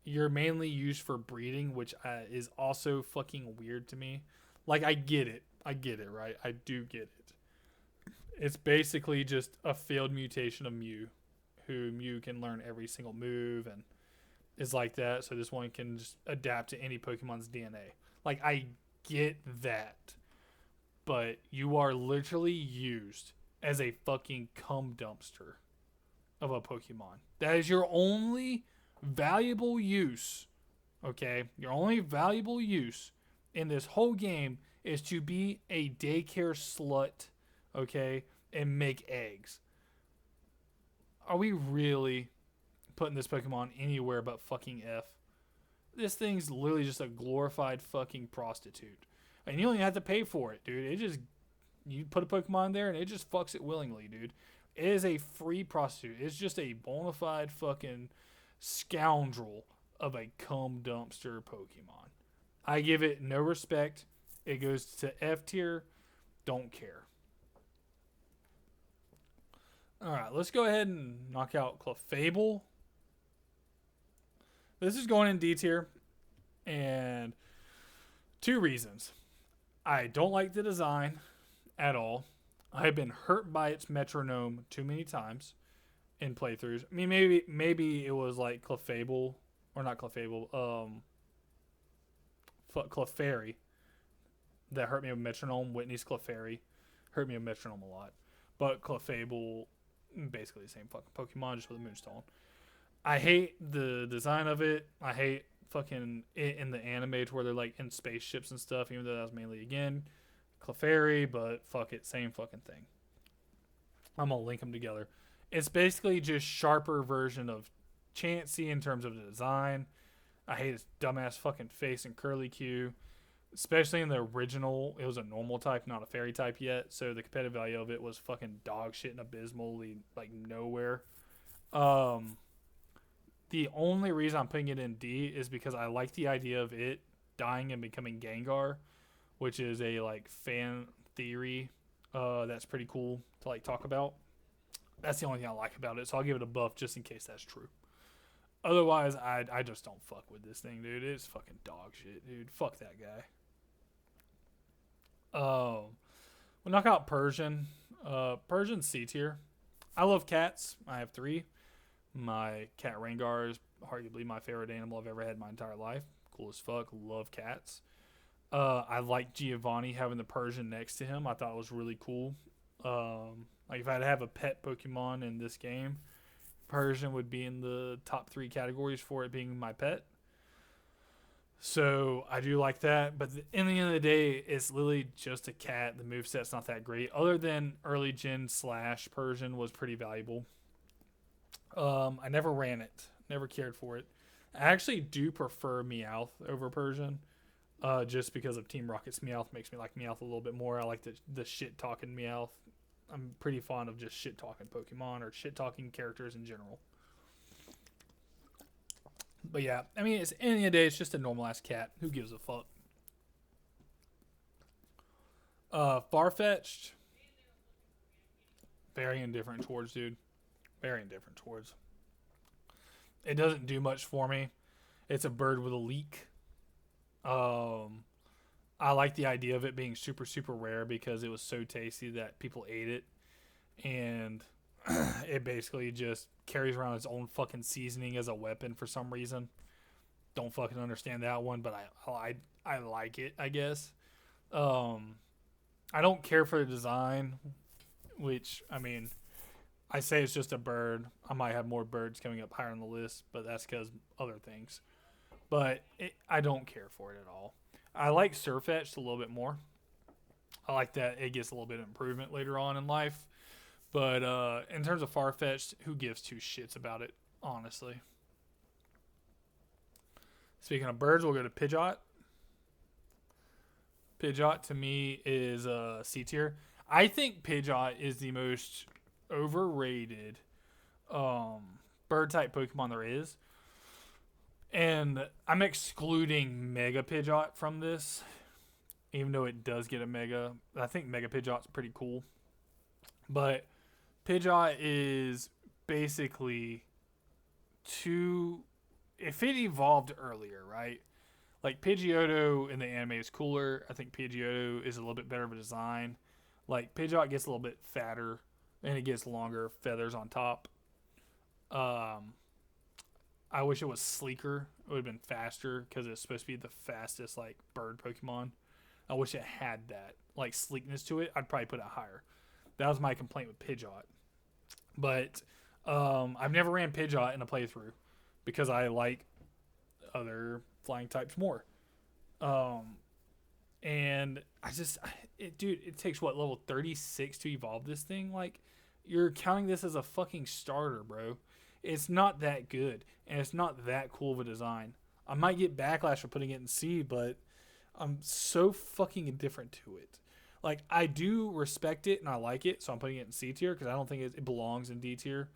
you're mainly used for breeding, which is also fucking weird to me. Like, I get it. I get it, right? I do get it. It's basically just a failed mutation of Mew, who Mew can learn every single move and is like that, so this one can just adapt to any Pokemon's DNA. Like, I get that. But you are literally used as a fucking cum dumpster of a Pokemon. That is your only valuable use, okay? Your only valuable use in this whole game is to be a daycare slut, okay? And make eggs. Are we really putting this Pokemon anywhere but fucking F? This thing's literally just a glorified fucking prostitute. And you don't even have to pay for it, dude. It just, you put a Pokemon there and it just fucks it willingly, dude. It is a free prostitute. It's just a bona fide fucking scoundrel of a cum dumpster Pokemon. I give it no respect. It goes to F tier. Don't care. Alright, let's go ahead and knock out Clefable. This is going in D tier. And 2 reasons. I don't like the design at all. I've been hurt by its metronome too many times in playthroughs. I mean, maybe it was like Clefable, or not Clefable, Clefairy that hurt me with metronome. Whitney's Clefairy hurt me with metronome a lot. But Clefable, basically the same fucking Pokemon, just with a Moonstone. I hate the design of it. I hate fucking it in the anime to where they're like in spaceships and stuff, even though that was mainly, again, Clefairy, but fuck it, same fucking thing. I'm gonna link them together. It's basically just sharper version of Chansey in terms of the design. I hate his dumbass fucking face and curly Q. Especially in the original, it was a normal type, not a fairy type yet, so the competitive value of it was fucking dog shit and abysmally like nowhere. The only reason I'm putting it in D is because I like the idea of it dying and becoming Gengar, which is a like fan theory that's pretty cool to like talk about. That's the only thing I like about it, so I'll give it a buff just in case that's true. Otherwise, I just don't fuck with this thing, dude. It's fucking dog shit, dude. Fuck that guy. We'll knock out Persian. Persian C tier. I love cats. I have 3. My cat Rengar is arguably my favorite animal I've ever had in my entire life. Cool as fuck. Love cats. I like Giovanni having the Persian next to him. I thought it was really cool. Like if I had to have a pet Pokemon in this game, Persian would be in the top 3 categories for it being my pet. So I do like that, but in the end of the day, it's literally just a cat. The moveset's not that great, other than early gen / Persian was pretty valuable. I never ran it, never cared for it. I actually do prefer Meowth over Persian, just because of Team Rocket's Meowth makes me like Meowth a little bit more. I like the shit talking Meowth. I'm pretty fond of just shit talking Pokemon or shit talking characters in general. But yeah, I mean, it's end of the day, it's just a normal ass cat. Who gives a fuck? Farfetch'd, very indifferent towards, dude. Very indifferent towards. It doesn't do much for me. It's a bird with a leak. I like the idea of it being super, super rare because it was so tasty that people ate it. And it basically just carries around its own fucking seasoning as a weapon for some reason. Don't fucking understand that one, but I like it, I guess. I don't care for the design, which, I mean, I say it's just a bird. I might have more birds coming up higher on the list, but that's because other things. But I don't care for it at all. I like Surfetched a little bit more. I like that it gets a little bit of improvement later on in life. But in terms of Farfetch'd, who gives 2 shits about it, honestly? Speaking of birds, we'll go to Pidgeot. Pidgeot to me is C tier. I think Pidgeot is the most overrated bird type Pokemon there is. And I'm excluding Mega Pidgeot from this, even though it does get a Mega. I think Mega Pidgeot's pretty cool. But Pidgeot is basically too. If it evolved earlier, right? Like Pidgeotto in the anime is cooler. I think Pidgeotto is a little bit better of a design. Like Pidgeot gets a little bit fatter and it gets longer feathers on top. I wish it was sleeker. It would have been faster because it's supposed to be the fastest like bird Pokemon. I wish it had that like sleekness to it. I'd probably put it higher. That was my complaint with Pidgeot. But I've never ran Pidgeot in a playthrough because I like other flying types more. And dude, it takes what, level 36 to evolve this thing? Like, you're counting this as a fucking starter, bro. It's not that good, and it's not that cool of a design. I might get backlash for putting it in C, but I'm so fucking indifferent to it. Like, I do respect it, and I like it, so I'm putting it in C tier, because I don't think it belongs in D tier.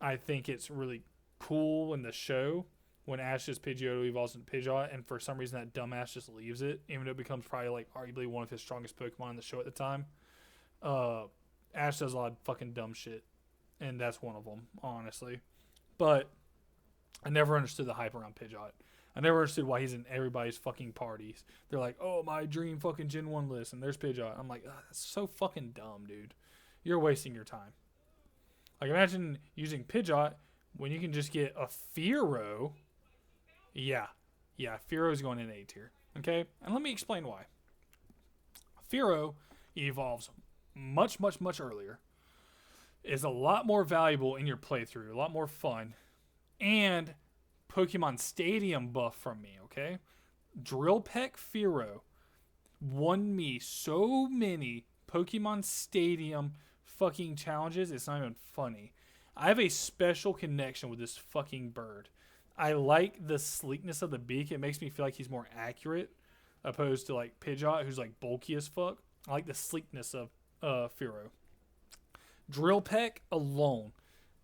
I think it's really cool in the show when Ash's Pidgeotto evolves into Pidgeot, and for some reason that dumbass just leaves it, even though it becomes probably, like, arguably one of his strongest Pokemon in the show at the time. Ash does a lot of fucking dumb shit, and that's one of them, honestly. But I never understood the hype around Pidgeot. I never understood why he's in everybody's fucking parties. They're like, oh, my dream fucking Gen 1 list, and there's Pidgeot. I'm like, that's so fucking dumb, dude. You're wasting your time. Like, imagine using Pidgeot when you can just get a Fearow. Yeah, Fearow's going in A tier. Okay? And let me explain why. Fearow evolves much, much, much earlier. Is a lot more valuable in your playthrough, a lot more fun, and Pokemon Stadium buff from me, okay? Drill Peck Fearow won me so many Pokemon Stadium fucking challenges, it's not even funny. I have a special connection with this fucking bird. I like the sleekness of the beak. It makes me feel like he's more accurate, opposed to like Pidgeot, who's like bulky as fuck. I like the sleekness of Fearow. Drill Peck alone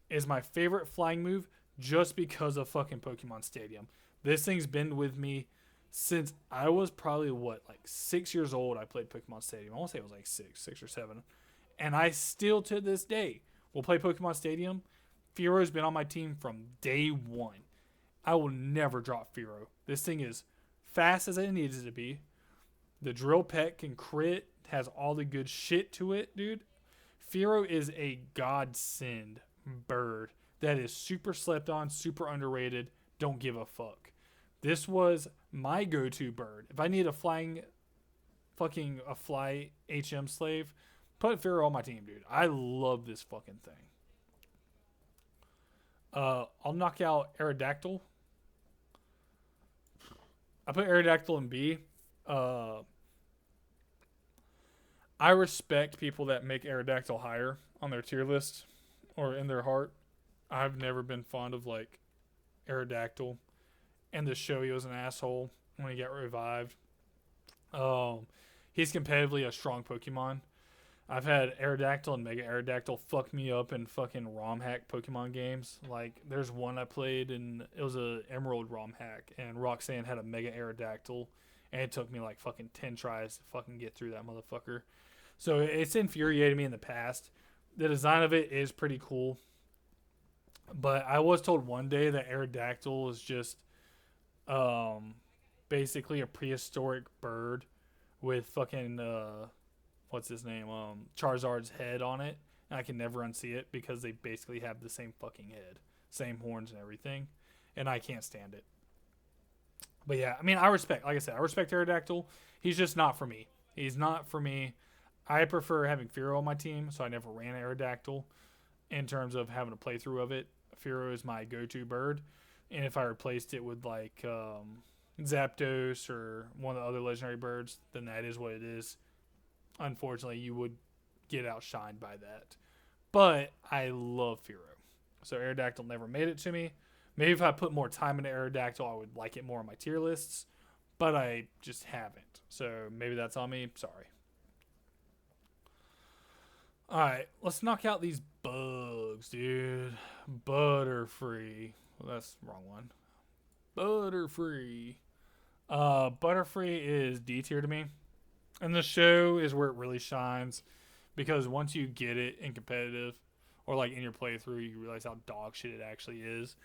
is my favorite flying move just because of fucking Pokemon Stadium. This thing's been with me since I was probably, 6 years old. I played Pokemon Stadium. I want to say it was like 6 or 7. And I still, to this day, will play Pokemon Stadium. Fearow's been on my team from day one. I will never drop Fearow. This thing is fast as it needs it to be. The Drill Peck can crit, has all the good shit to it, dude. Fearow is a godsend bird that is super slept on, super underrated, don't give a fuck. This was my go-to bird. If I need a fly HM slave, put Fearow on my team, dude. I love this fucking thing. I'll knock out Aerodactyl. I put Aerodactyl in B. I respect people that make Aerodactyl higher on their tier list or in their heart. I've never been fond of like Aerodactyl, and the show he was an asshole when he got revived. He's competitively a strong Pokemon. I've had Aerodactyl and Mega Aerodactyl fuck me up in fucking ROM hack Pokemon games. Like, there's one I played, and it was a Emerald ROM hack, and Roxanne had a Mega Aerodactyl, and it took me like fucking 10 tries to fucking get through that motherfucker. So it's infuriated me in the past. The design of it is pretty cool, but I was told one day that Aerodactyl is just basically a prehistoric bird with fucking what's his name? Charizard's head on it. And I can never unsee it because they basically have the same fucking head, same horns and everything, and I can't stand it. But yeah, I mean, I respect Aerodactyl. He's just not for me. He's not for me. I prefer having Fearow on my team, so I never ran Aerodactyl in terms of having a playthrough of it. Fearow is my go-to bird, and if I replaced it with like Zapdos or one of the other legendary birds, then that is what it is. Unfortunately, you would get outshined by that. But I love Fearow. So Aerodactyl never made it to me. Maybe if I put more time into Aerodactyl, I would like it more on my tier lists. But I just haven't. So maybe that's on me. Sorry. Alright, let's knock out these bugs, dude. Butterfree. Well, that's the wrong one. Butterfree. Butterfree is D tier to me. And the show is where it really shines, because once you get it in competitive or like in your playthrough, you realize how dog shit it actually is.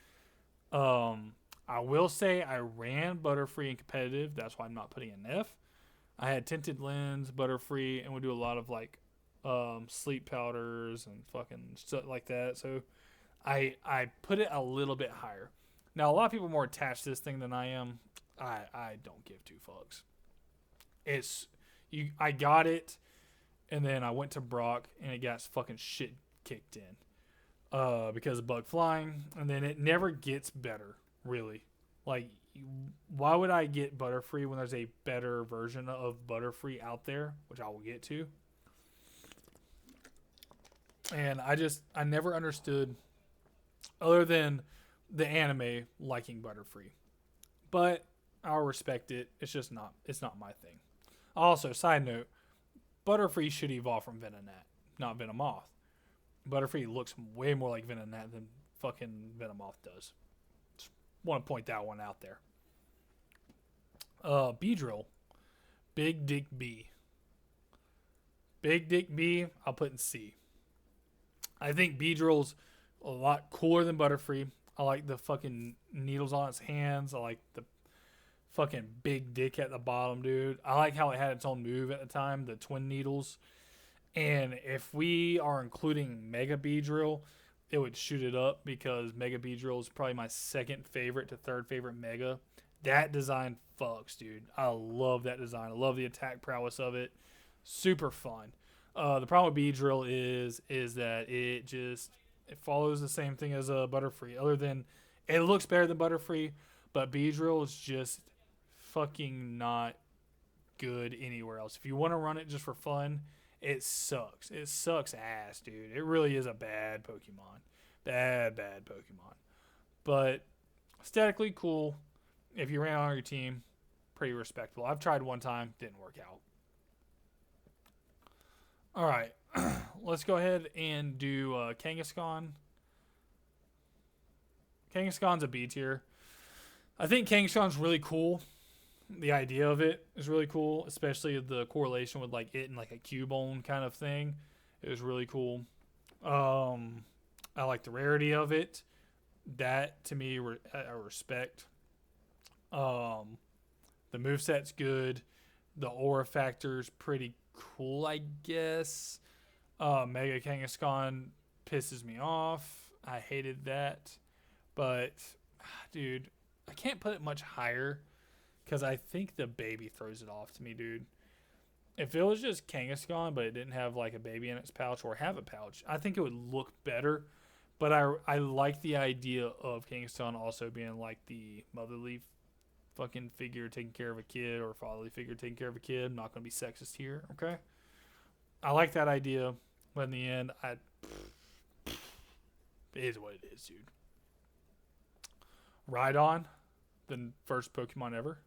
I will say I ran Butterfree in competitive. That's why I'm not putting an F. I had Tinted Lens, Butterfree, and we do a lot of like sleep powders and fucking stuff like that. So I put it a little bit higher. Now a lot of people are more attached to this thing than I am. I don't give two fucks. I got it, and then I went to Brock, and it got fucking shit kicked in because of bug flying, and then it never gets better, really. Like, why would I get Butterfree when there's a better version of Butterfree out there, which I will get to? And I never understood, other than the anime, liking Butterfree. But I'll respect it. It's not my thing. Also, side note, Butterfree should evolve from Venonat, not Venomoth. Butterfree looks way more like Venonat than fucking Venomoth does. Just want to point that one out there. Beedrill. Big Dick B. Big Dick B, I'll put in C. I think Beedrill's a lot cooler than Butterfree. I like the fucking needles on its hands. I like the fucking big dick at the bottom, dude. I like how it had its own move at the time, the twin needles. And if we are including Mega Beedrill, it would shoot it up, because Mega Beedrill is probably my second favorite to third favorite Mega. That design fucks, dude. I love that design. I love the attack prowess of it. Super fun. The problem with Beedrill is that it follows the same thing as a Butterfree, other than it looks better than Butterfree, but Beedrill is just fucking not good anywhere else. If you want to run it just for fun, it sucks. It sucks ass, dude. It really is a bad Pokemon. Bad Pokemon. But aesthetically cool. If you ran on your team, pretty respectable. I've tried one time, didn't work out. All right, let's go ahead and do Kangaskhan. Kangaskhan's a B tier. I think Kangaskhan's really cool. The idea of it is really cool, especially the correlation with like it and like a Cubone kind of thing. It was really cool. I like the rarity of it. That to me, I respect. The moveset's good. The aura factor's pretty cool, I guess. Mega Kangaskhan pisses me off. I hated that. But, dude, I can't put it much higher because I think the baby throws it off to me, dude. If it was just Kangaskhan, but it didn't have like a baby in its pouch or have a pouch, I think it would look better. But I like the idea of Kangaskhan also being like the motherly fucking figure taking care of a kid or fatherly figure taking care of a kid. I'm not going to be sexist here, okay? I like that idea, but in the end, it is what it is, dude. Rhydon, the first Pokemon ever.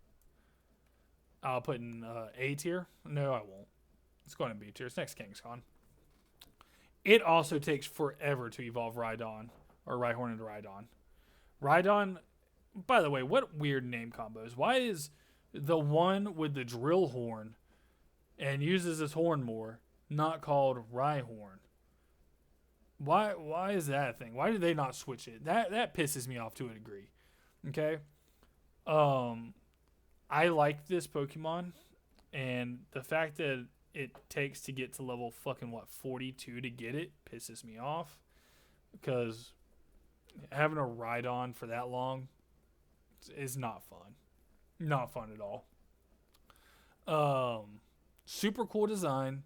I'll put in A tier. No, I won't. It's going to B tier. It's next Kangaskhan. It also takes forever to evolve Rhydon, or Rhyhorn into Rhydon. Rhydon, by the way, what weird name combos. Why is the one with the drill horn and uses his horn more not called Rhyhorn? Why is that a thing? Why did they not switch it? That pisses me off to a degree. Okay? I like this Pokemon, and the fact that it takes to get to level fucking 42 to get it pisses me off, because having a Rhydon for that long is not fun. Not fun at all. Super cool design.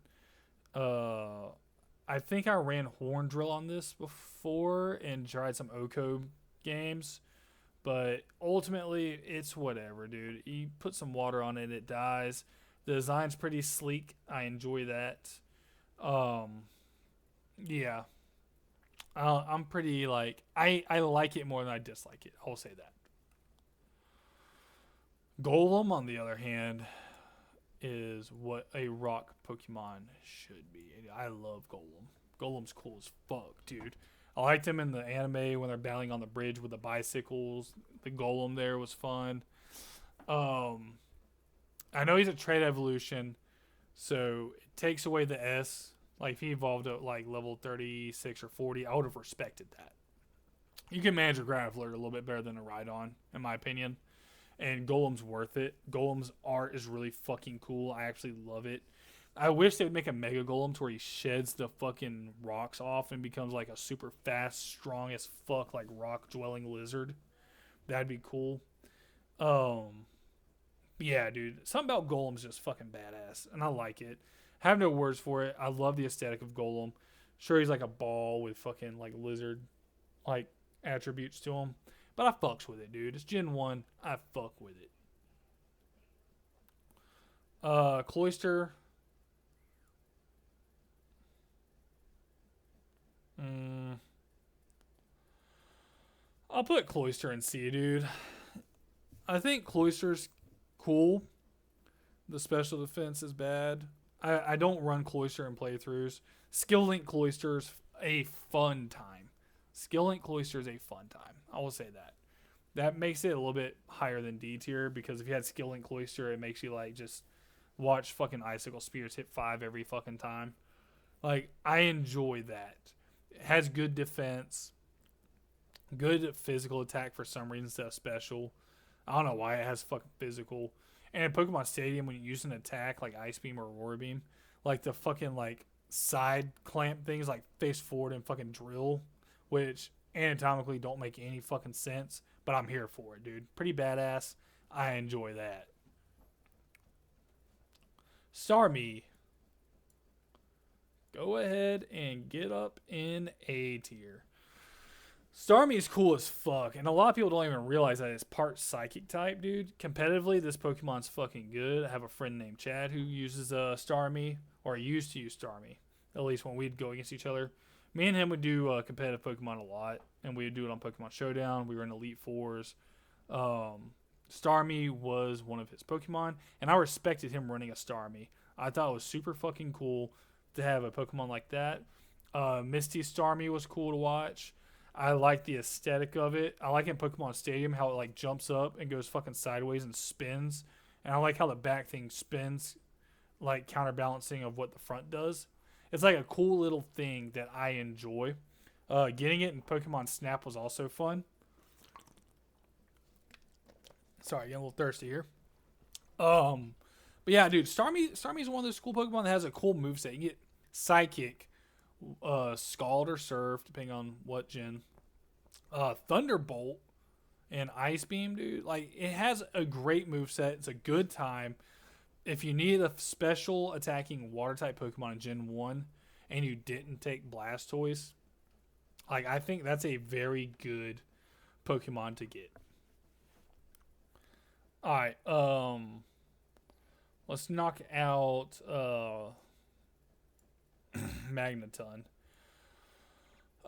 I think I ran Horn Drill on this before and tried some Oko games. But ultimately, it's whatever, dude. You put some water on it, it dies. The design's pretty sleek. I enjoy that. Yeah. I'm pretty, like, I like it more than I dislike it. I'll say that. Golem, on the other hand, is what a rock Pokemon should be. I love Golem. Golem's cool as fuck, dude. I liked him in the anime when they're battling on the bridge with the bicycles. The Golem there was fun. I know he's a trait evolution, so it takes away the S. Like, if he evolved at like level 36 or 40, I would have respected that. You can manage a Graveler a little bit better than a Rhydon, in my opinion. And Golem's worth it. Golem's art is really fucking cool. I actually love it. I wish they would make a Mega Golem to where he sheds the fucking rocks off and becomes like a super fast, strong as fuck, like rock dwelling lizard. That'd be cool. Yeah, dude. Something about Golem's just fucking badass, and I like it. I have no words for it. I love the aesthetic of Golem. Sure, he's like a ball with fucking like lizard like attributes to him, but I fucks with it, dude. It's Gen 1. I fuck with it. Cloyster. I'll put Cloyster in C, dude. I think Cloyster's cool. The special defense is bad. I don't run Cloyster in playthroughs. Skill Link Cloyster's a fun time. Skill Link Cloyster is a fun time. I will say that. That makes it a little bit higher than D tier, because if you had Skill Link Cloyster, it makes you like just watch fucking Icicle Spears hit 5 every fucking time. Like, I enjoy that. It has good defense, good physical attack for some reason instead of special. I don't know why it has fucking physical. And in Pokemon Stadium, when you use an attack like Ice Beam or Aurora Beam, like the fucking like side clamp things like face forward and fucking drill, which anatomically don't make any fucking sense, but I'm here for it, dude. Pretty badass. I enjoy that. Starmie. Go ahead and get up in A tier. Starmie is cool as fuck, and a lot of people don't even realize that it's part psychic type, dude. Competitively, this Pokemon's fucking good. I have a friend named Chad who uses Starmie, or used to use Starmie, at least when we'd go against each other. Me and him would do competitive Pokemon a lot, and we would do it on Pokemon Showdown. We were in Elite Fours. Starmie was one of his Pokemon, and I respected him running a Starmie. I thought it was super fucking cool to have a Pokemon like that. Misty Starmie was cool to watch. I like the aesthetic of it. I like in Pokemon Stadium how it like jumps up and goes fucking sideways and spins. And I like how the back thing spins, like counterbalancing of what the front does. It's like a cool little thing that I enjoy. Getting it in Pokemon Snap was also fun. Sorry, getting a little thirsty here. But But yeah, dude, Starmie is one of those cool Pokemon that has a cool moveset. You get Psychic, Scald or Surf, depending on what gen. Thunderbolt and Ice Beam, dude. Like, it has a great moveset. It's a good time. If you need a special attacking water type Pokemon in Gen 1 and you didn't take Blastoise, like, I think that's a very good Pokemon to get. Alright, let's knock out Magneton.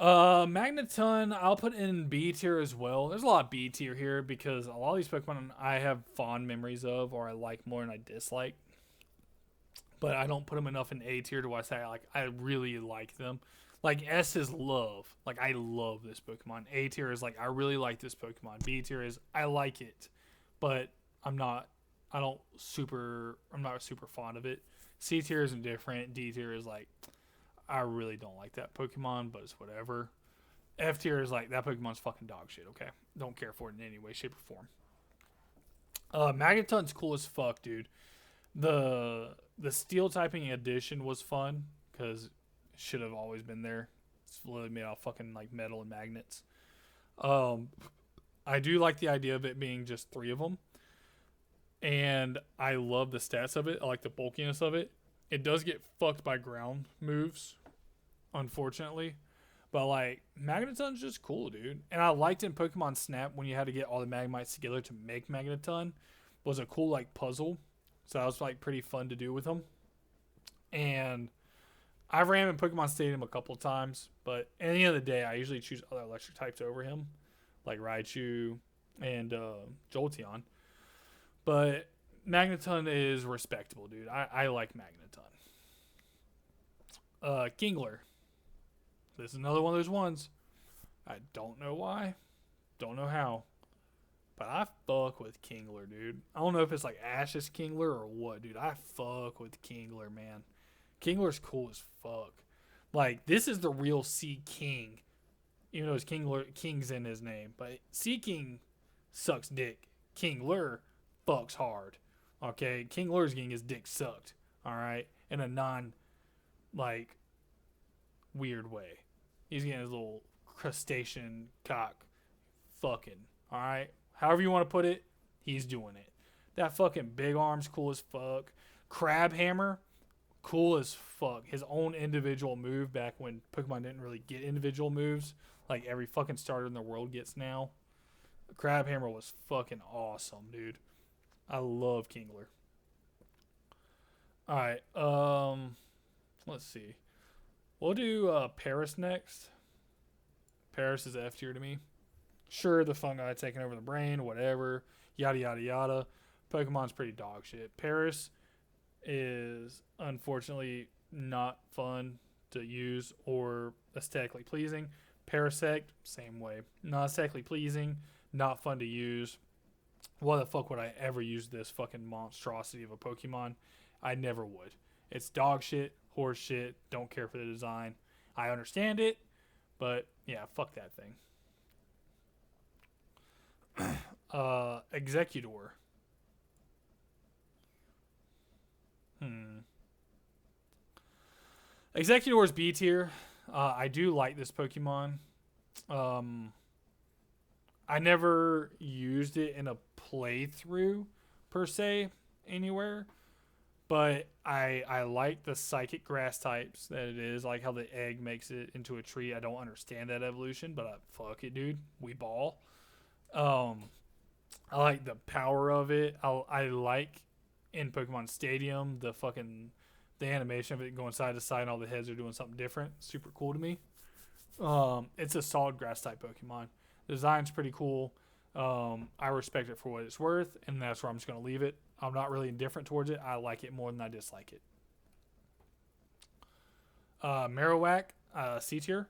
Magneton, I'll put in B tier as well. There's a lot of B tier here because a lot of these Pokemon I have fond memories of, or I like more than I dislike. But I don't put them enough in A tier to say like I really like them. Like S is love. Like I love this Pokemon. A tier is like I really like this Pokemon. B tier is I like it, but I'm not super fond of it. C tier is indifferent. D tier is like I really don't like that Pokemon, but it's whatever. F tier is like that Pokemon's fucking dog shit. Okay, don't care for it in any way, shape, or form. Magneton's cool as fuck, dude. The Steel typing edition was fun because it should have always been there. It's literally made out of fucking like metal and magnets. I do like the idea of it being just 3 of them, and I love the stats of it. I like the bulkiness of it. It does get fucked by ground moves, unfortunately. But, like, Magneton's just cool, dude. And I liked in Pokemon Snap when you had to get all the Magmites together to make Magneton. Was a cool, like, puzzle. So that was, like, pretty fun to do with them. And I've ran him in Pokemon Stadium a couple times. But at the end of the day, I usually choose other electric types over him. Like Raichu and Jolteon. But Magneton is respectable, dude. I like Magneton. Kingler. This is another one of those ones. I don't know why. Don't know how. But I fuck with Kingler, dude. I don't know if it's like Ash's Kingler or what, dude. I fuck with Kingler, man. Kingler's cool as fuck. Like, this is the real Sea King. Even though his King's in his name. But Sea King sucks dick. Kingler fucks hard. Okay? Kingler's getting his dick sucked. Alright? In a like, weird way. He's getting his little crustacean cock fucking. Alright? However you want to put it, he's doing it. That fucking big arm's cool as fuck. Crab Hammer, cool as fuck. His own individual move back when Pokemon didn't really get individual moves. Like every fucking starter in the world gets now. Crab Hammer was fucking awesome, dude. I love Kingler. Alright, let's see. We'll do Paris next. Paris is F tier to me. Sure, the fungi taking over the brain, whatever. Yada, yada, yada. Pokemon's pretty dog shit. Paris is unfortunately not fun to use or aesthetically pleasing. Parasect, same way. Not aesthetically pleasing, not fun to use. Why the fuck would I ever use this fucking monstrosity of a Pokemon? I never would. It's dog shit, horse shit, don't care for the design. I understand it, but yeah, fuck that thing. Executor. Executor's B tier. I do like this Pokemon. I never used it in a playthrough per se anywhere, but I like the psychic grass types that it is. I like how the egg makes it into a tree. I don't understand that evolution, but fuck it, dude. We ball. I like the power of it. I like in Pokemon Stadium the animation of it going side to side and all the heads are doing something different. Super cool to me. It's a solid grass type Pokemon. The design's pretty cool. I respect it for what it's worth, and that's where I'm just going to leave it. I'm not really indifferent towards it. I like it more than I dislike it. Marowak, C tier.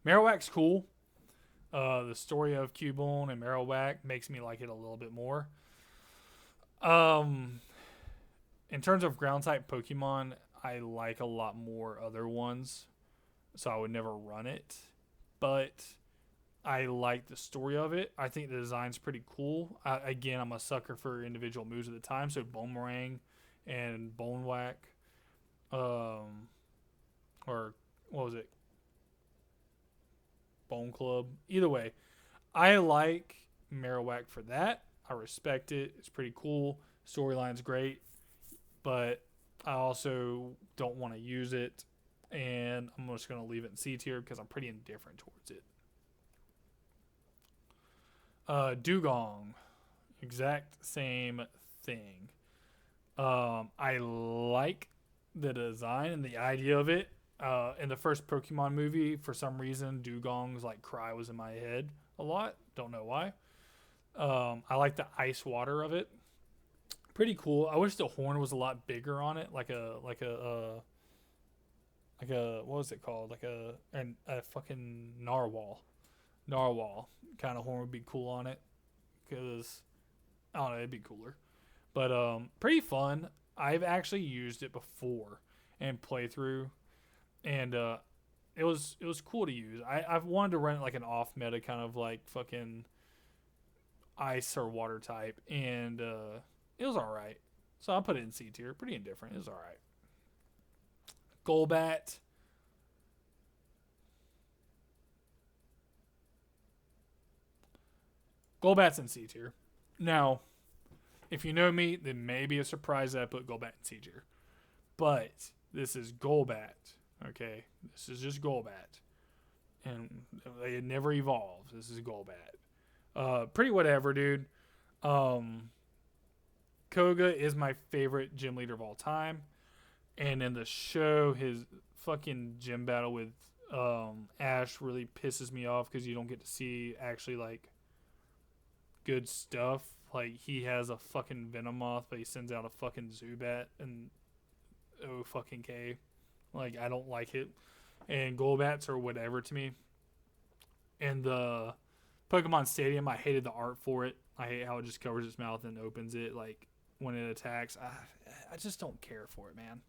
Marowak's cool. The story of Cubone and Marowak makes me like it a little bit more. In terms of ground type Pokemon, I like a lot more other ones, so I would never run it. But I like the story of it. I think the design's pretty cool. Again, I'm a sucker for individual moves at the time. So Boomerang and Bone Whack, um, or what was it? Bone Club. Either way, I like Marowak for that. I respect it. It's pretty cool. Storyline's great, but I also don't want to use it, and I'm just gonna leave it in C tier because I'm pretty indifferent towards it. Dugong, exact same thing. I like the design and the idea of it. In the first Pokemon movie, for some reason, Dugong's like cry was in my head a lot. Don't know why. I like the ice water of it. Pretty cool. I wish the horn was a lot bigger on it, like a what was it called? A fucking narwhal kind of horn would be cool on it because I don't know, it'd be cooler. But pretty fun. I've actually used it before and playthrough, and it was cool to use. I've wanted to run it like an off meta kind of like fucking ice or water type, and it was all right. So I put it in C tier. Pretty indifferent. It was all right. Golbat. Golbat's in C tier. Now, if you know me, then maybe a surprise that I put Golbat in C tier. But this is Golbat. Okay, this is just Golbat, and it never evolves. This is Golbat. Pretty whatever, dude. Um, Koga is my favorite gym leader of all time, and in the show, his fucking gym battle with Ash really pisses me off because you don't get to see actually like good stuff. Like he has a fucking Venomoth, but he sends out a fucking Zubat and oh fucking K. Like I don't like it. And Golbats or whatever to me. And the Pokemon Stadium, I hated the art for it. I hate how it just covers its mouth and opens it like when it attacks. I just don't care for it, man.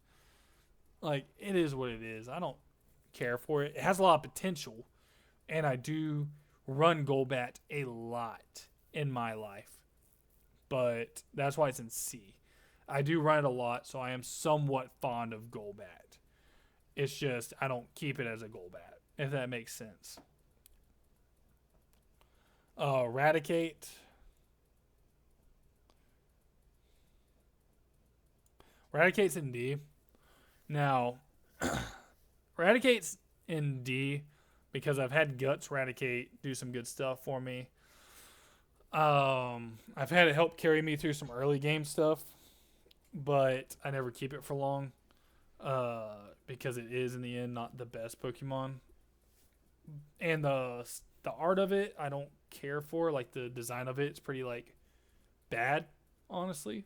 Like it is what it is. I don't care for it. It has a lot of potential, and I do run Golbat a lot in my life, but that's why it's in C. I do run it a lot, so I am somewhat fond of Golbat. It's just I don't keep it as a Golbat, if that makes sense. Eradicate. Eradicate's in D. Now, Eradicate's in D because I've had Guts Eradicate do some good stuff for me. I've had it help carry me through some early game stuff, but I never keep it for long because it is in the end not the best Pokemon. And the art of it, I don't care for. Like the design of it, it's pretty like bad, honestly.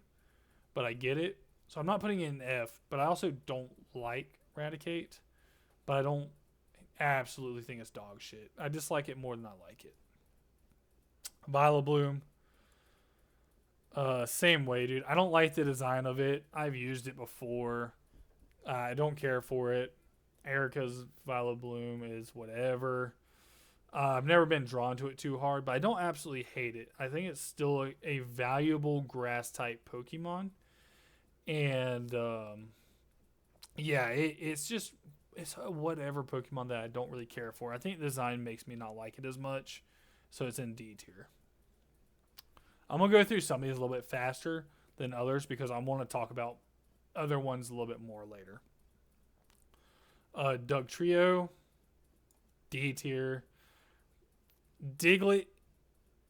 But I get it. So I'm not putting it in F, but I also don't like Eradicate. But I don't absolutely think it's dog shit. I dislike it more than I like it. Vileplume. Same way, dude. I don't like the design of it. I've used it before. I don't care for it. Erica's Vileplume is whatever. I've never been drawn to it too hard, but I don't absolutely hate it. I think it's still a valuable grass type Pokemon. And yeah, it's a whatever Pokemon that I don't really care for. I think the design makes me not like it as much, so it's in D tier. I'm gonna go through some of these a little bit faster than others because I want to talk about other ones a little bit more later. Dugtrio, D tier. Diglett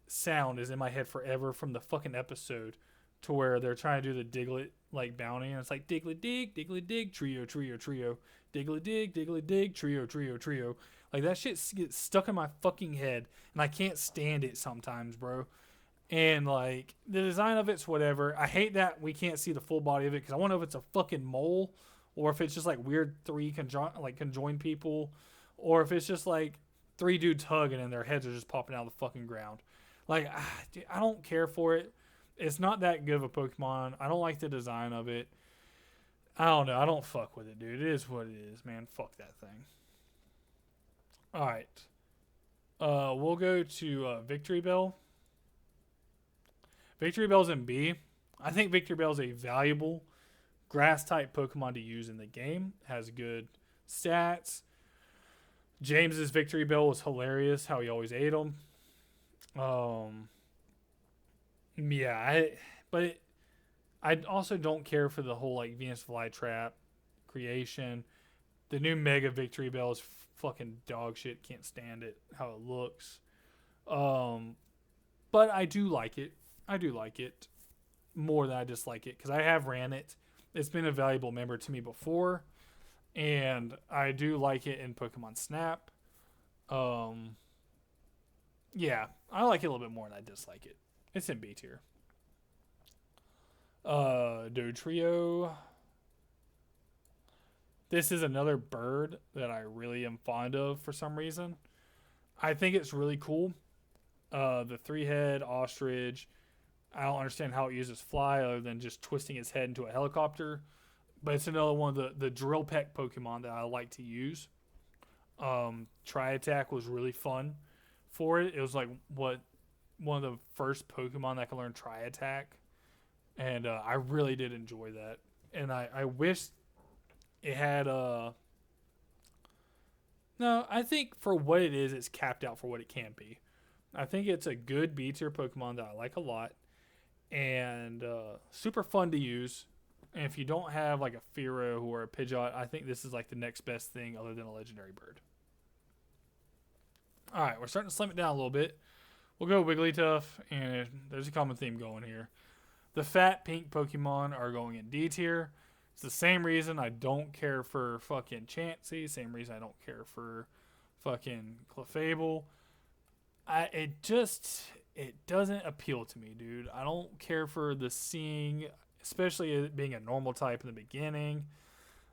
sound is in my head forever from the fucking episode to where they're trying to do the Diglett like bounty, and it's like Diglett dig, trio, Diglett dig, trio. Like that shit gets stuck in my fucking head, and I can't stand it sometimes, bro. And like the design of it's whatever. I hate that we can't see the full body of it because I want to know if it's a fucking mole or if it's just like weird three conjoined people, or if it's just like three dudes hugging and their heads are just popping out of the fucking ground. Like dude, I don't care for it. It's not that good of a Pokemon. I don't like the design of it. I don't know. I don't fuck with it, dude. It is what it is, man. Fuck that thing. All right. We'll go to Victory Bell. Victory Bell's in B. I think Victory Bell's a valuable grass type Pokemon to use in the game. Has good stats. James's Victory Bell was hilarious. How he always ate them. Yeah, I also don't care for the whole like Venus Flytrap creation. The new Mega Victory Bell is fucking dog shit. Can't stand it. How it looks. But I do like it. I do like it more than I dislike it because I have ran it. It's been a valuable member to me before, and I do like it in Pokemon Snap. Yeah, I like it a little bit more than I dislike it. It's in B tier. Dodrio. This is another bird that I really am fond of for some reason. I think it's really cool. The 3-head ostrich. I don't understand how it uses fly other than just twisting its head into a helicopter. But it's another one of the drill peck Pokemon that I like to use. Tri Attack was really fun for it. It was like one of the first Pokemon that could learn Tri Attack. And I really did enjoy that. And I wish it had no, I think for what it is, it's capped out for what it can be. I think it's a good B tier Pokemon that I like a lot. And super fun to use. And if you don't have like a Fearow or a Pidgeot, I think this is like the next best thing other than a legendary bird. Alright, we're starting to slim it down a little bit. We'll go Wigglytuff, and there's a common theme going here. The fat pink Pokemon are going in D tier. It's the same reason I don't care for fucking Chansey. Same reason I don't care for fucking Clefable. It doesn't appeal to me, dude. I don't care for the seeing, especially it being a normal type in the beginning.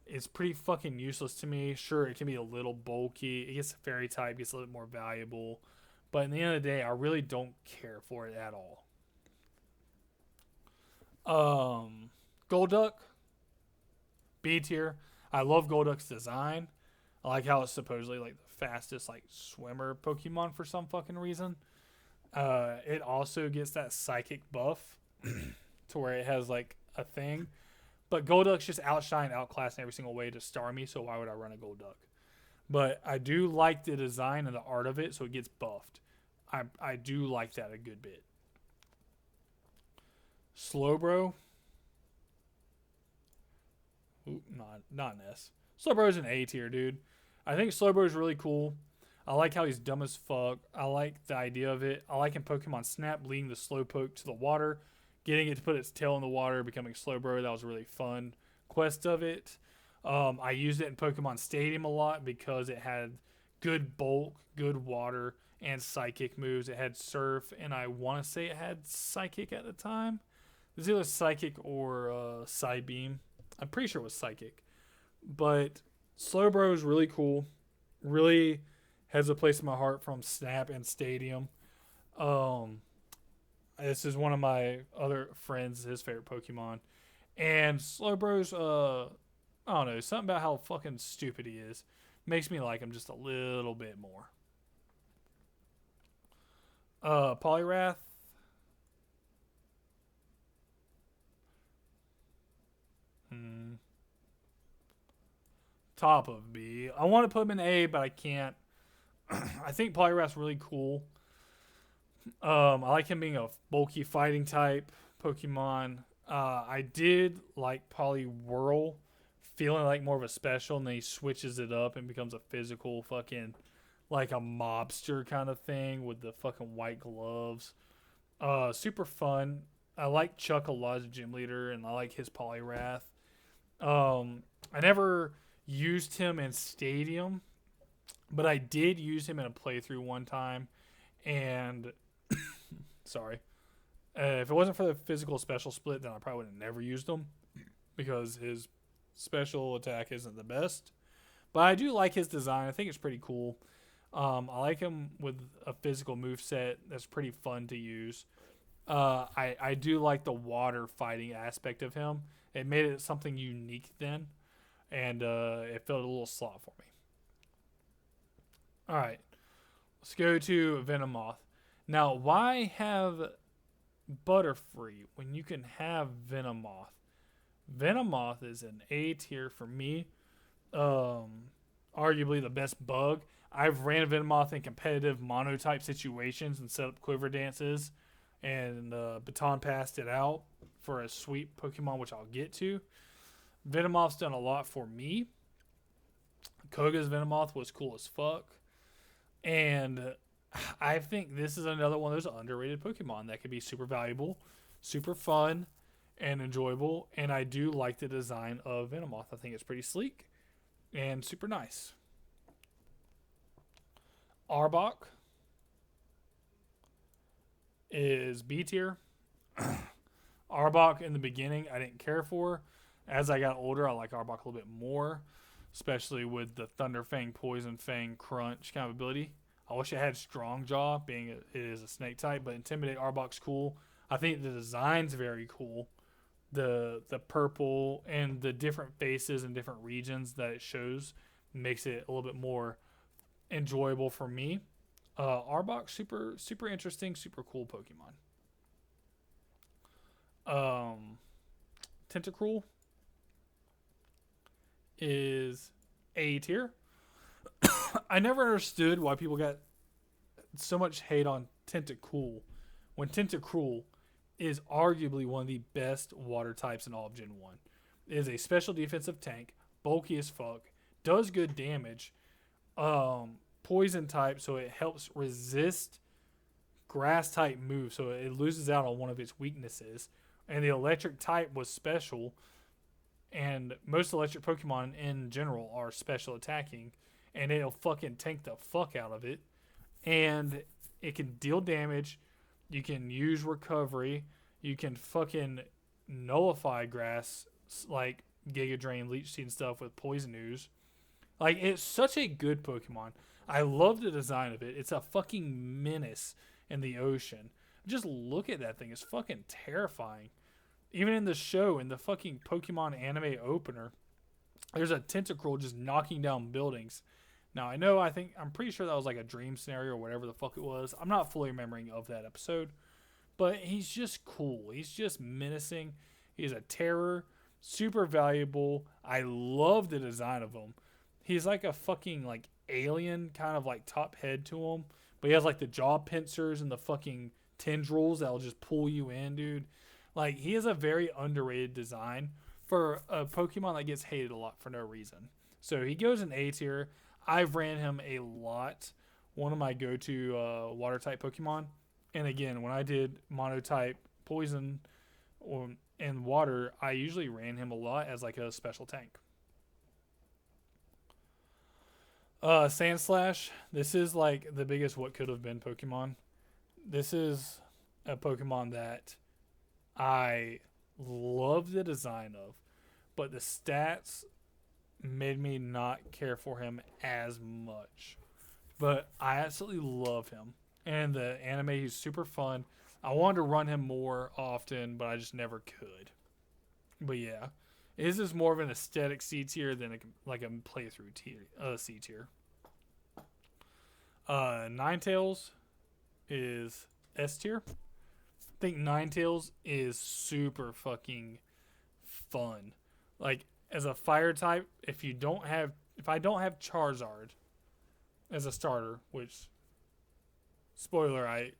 It's pretty fucking useless to me. Sure, it can be a little bulky. It gets a fairy type, gets a little bit more valuable. But in the end of the day, I really don't care for it at all. Golduck, B tier. I love Golduck's design. I like how it's supposedly like the fastest like swimmer Pokemon for some fucking reason. It also gets that psychic buff to where it has like a thing. But Golduck's just outclassed in every single way to star me, so why would I run a Golduck? But I do like the design and the art of it, so it gets buffed. I do like that a good bit. Slowbro. Ooh, not an S. Slowbro's an A tier, dude. I think Slowbro's really cool. I like how he's dumb as fuck. I like the idea of it. I like in Pokemon Snap leading the Slowpoke to the water, getting it to put its tail in the water, becoming Slowbro. That was a really fun quest of it. I used it in Pokemon Stadium a lot because it had good bulk, good water, and psychic moves. It had Surf, and I want to say it had Psychic at the time. It was either Psychic or Psybeam. I'm pretty sure it was Psychic. But Slowbro is really cool. Really has a place in my heart from Snap and Stadium. This is one of my other friends, his favorite Pokemon. And Slowbro's, I don't know, something about how fucking stupid he is makes me like him just a little bit more. Poliwrath. Top of B. I want to put him in A, but I can't. I think Poliwrath's really cool. I like him being a bulky fighting type Pokemon. I did like Poliwhirl feeling like more of a special, and then he switches it up and becomes a physical fucking like a mobster kind of thing with the fucking white gloves. Super fun. I like Chuck a lot as a gym leader, and I like his Poliwrath. I never used him in Stadium, but I did use him in a playthrough one time, and sorry. If it wasn't for the physical special split, then I probably would have never used him because his special attack isn't the best. But I do like his design. I think it's pretty cool. I like him with a physical moveset that's pretty fun to use. I do like the water fighting aspect of him. It made it something unique then, and it felt a little slot for me. All right, let's go to Venomoth. Now, why have Butterfree when you can have Venomoth? Venomoth is an A tier for me. Arguably the best bug. I've ran Venomoth in competitive mono-type situations and set up quiver dances, and baton passed it out for a sweet Pokemon, which I'll get to. Venomoth's done a lot for me. Koga's Venomoth was cool as fuck. And I think this is another one of those underrated Pokemon that could be super valuable, super fun, and enjoyable. And I do like the design of Venomoth. I think it's pretty sleek and super nice. Arbok is B tier. Arbok in the beginning I didn't care for. As I got older, I like Arbok a little bit more, especially with the Thunder Fang, Poison Fang, Crunch kind of ability. I wish it had Strong Jaw, being it is a snake type, but Intimidate Arbok's cool. I think the design's very cool. The purple and the different faces and different regions that it shows makes it a little bit more enjoyable for me. Arbok, super interesting, super cool Pokemon. Tentacruel is A tier. I never understood why people got so much hate on Tentacruel when Tentacruel is arguably one of the best water types in all of Gen 1. It is a special defensive tank, bulky as fuck, does good damage, poison type, so it helps resist grass type moves, so it loses out on one of its weaknesses. And the electric type was special, and most electric Pokemon in general are special attacking, and it'll fucking tank the fuck out of it. And it can deal damage. You can use recovery. You can fucking nullify grass like Giga Drain, Leech Seed, and stuff with Poison Ooze. Like, it's such a good Pokemon. I love the design of it. It's a fucking menace in the ocean. Just look at that thing. It's fucking terrifying. Even in the show, in the fucking Pokemon anime opener, there's a Tentacruel just knocking down buildings. Now, I'm pretty sure that was like a dream scenario or whatever the fuck it was. I'm not fully remembering of that episode. But he's just cool. He's just menacing. He's a terror. Super valuable. I love the design of him. He's like a fucking like alien kind of like top head to him. But he has like the jaw pincers and the fucking tendrils that'll just pull you in, dude. Like, he has a very underrated design for a Pokemon that gets hated a lot for no reason. So he goes in A tier. I've ran him a lot. One of my go-to water type Pokemon. And again, when I did monotype poison and water, I usually ran him a lot as like a special tank. Sandslash, this is like the biggest what could have been Pokemon. This is a Pokemon that I love the design of, but the stats made me not care for him as much. But I absolutely love him. And the anime, he's super fun. I wanted to run him more often, but I just never could. But yeah, this is more of an aesthetic C tier than a playthrough C tier. Ninetales is S tier. I think Ninetales is super fucking fun. Like, as a fire type, if I don't have Charizard as a starter, which, spoiler, I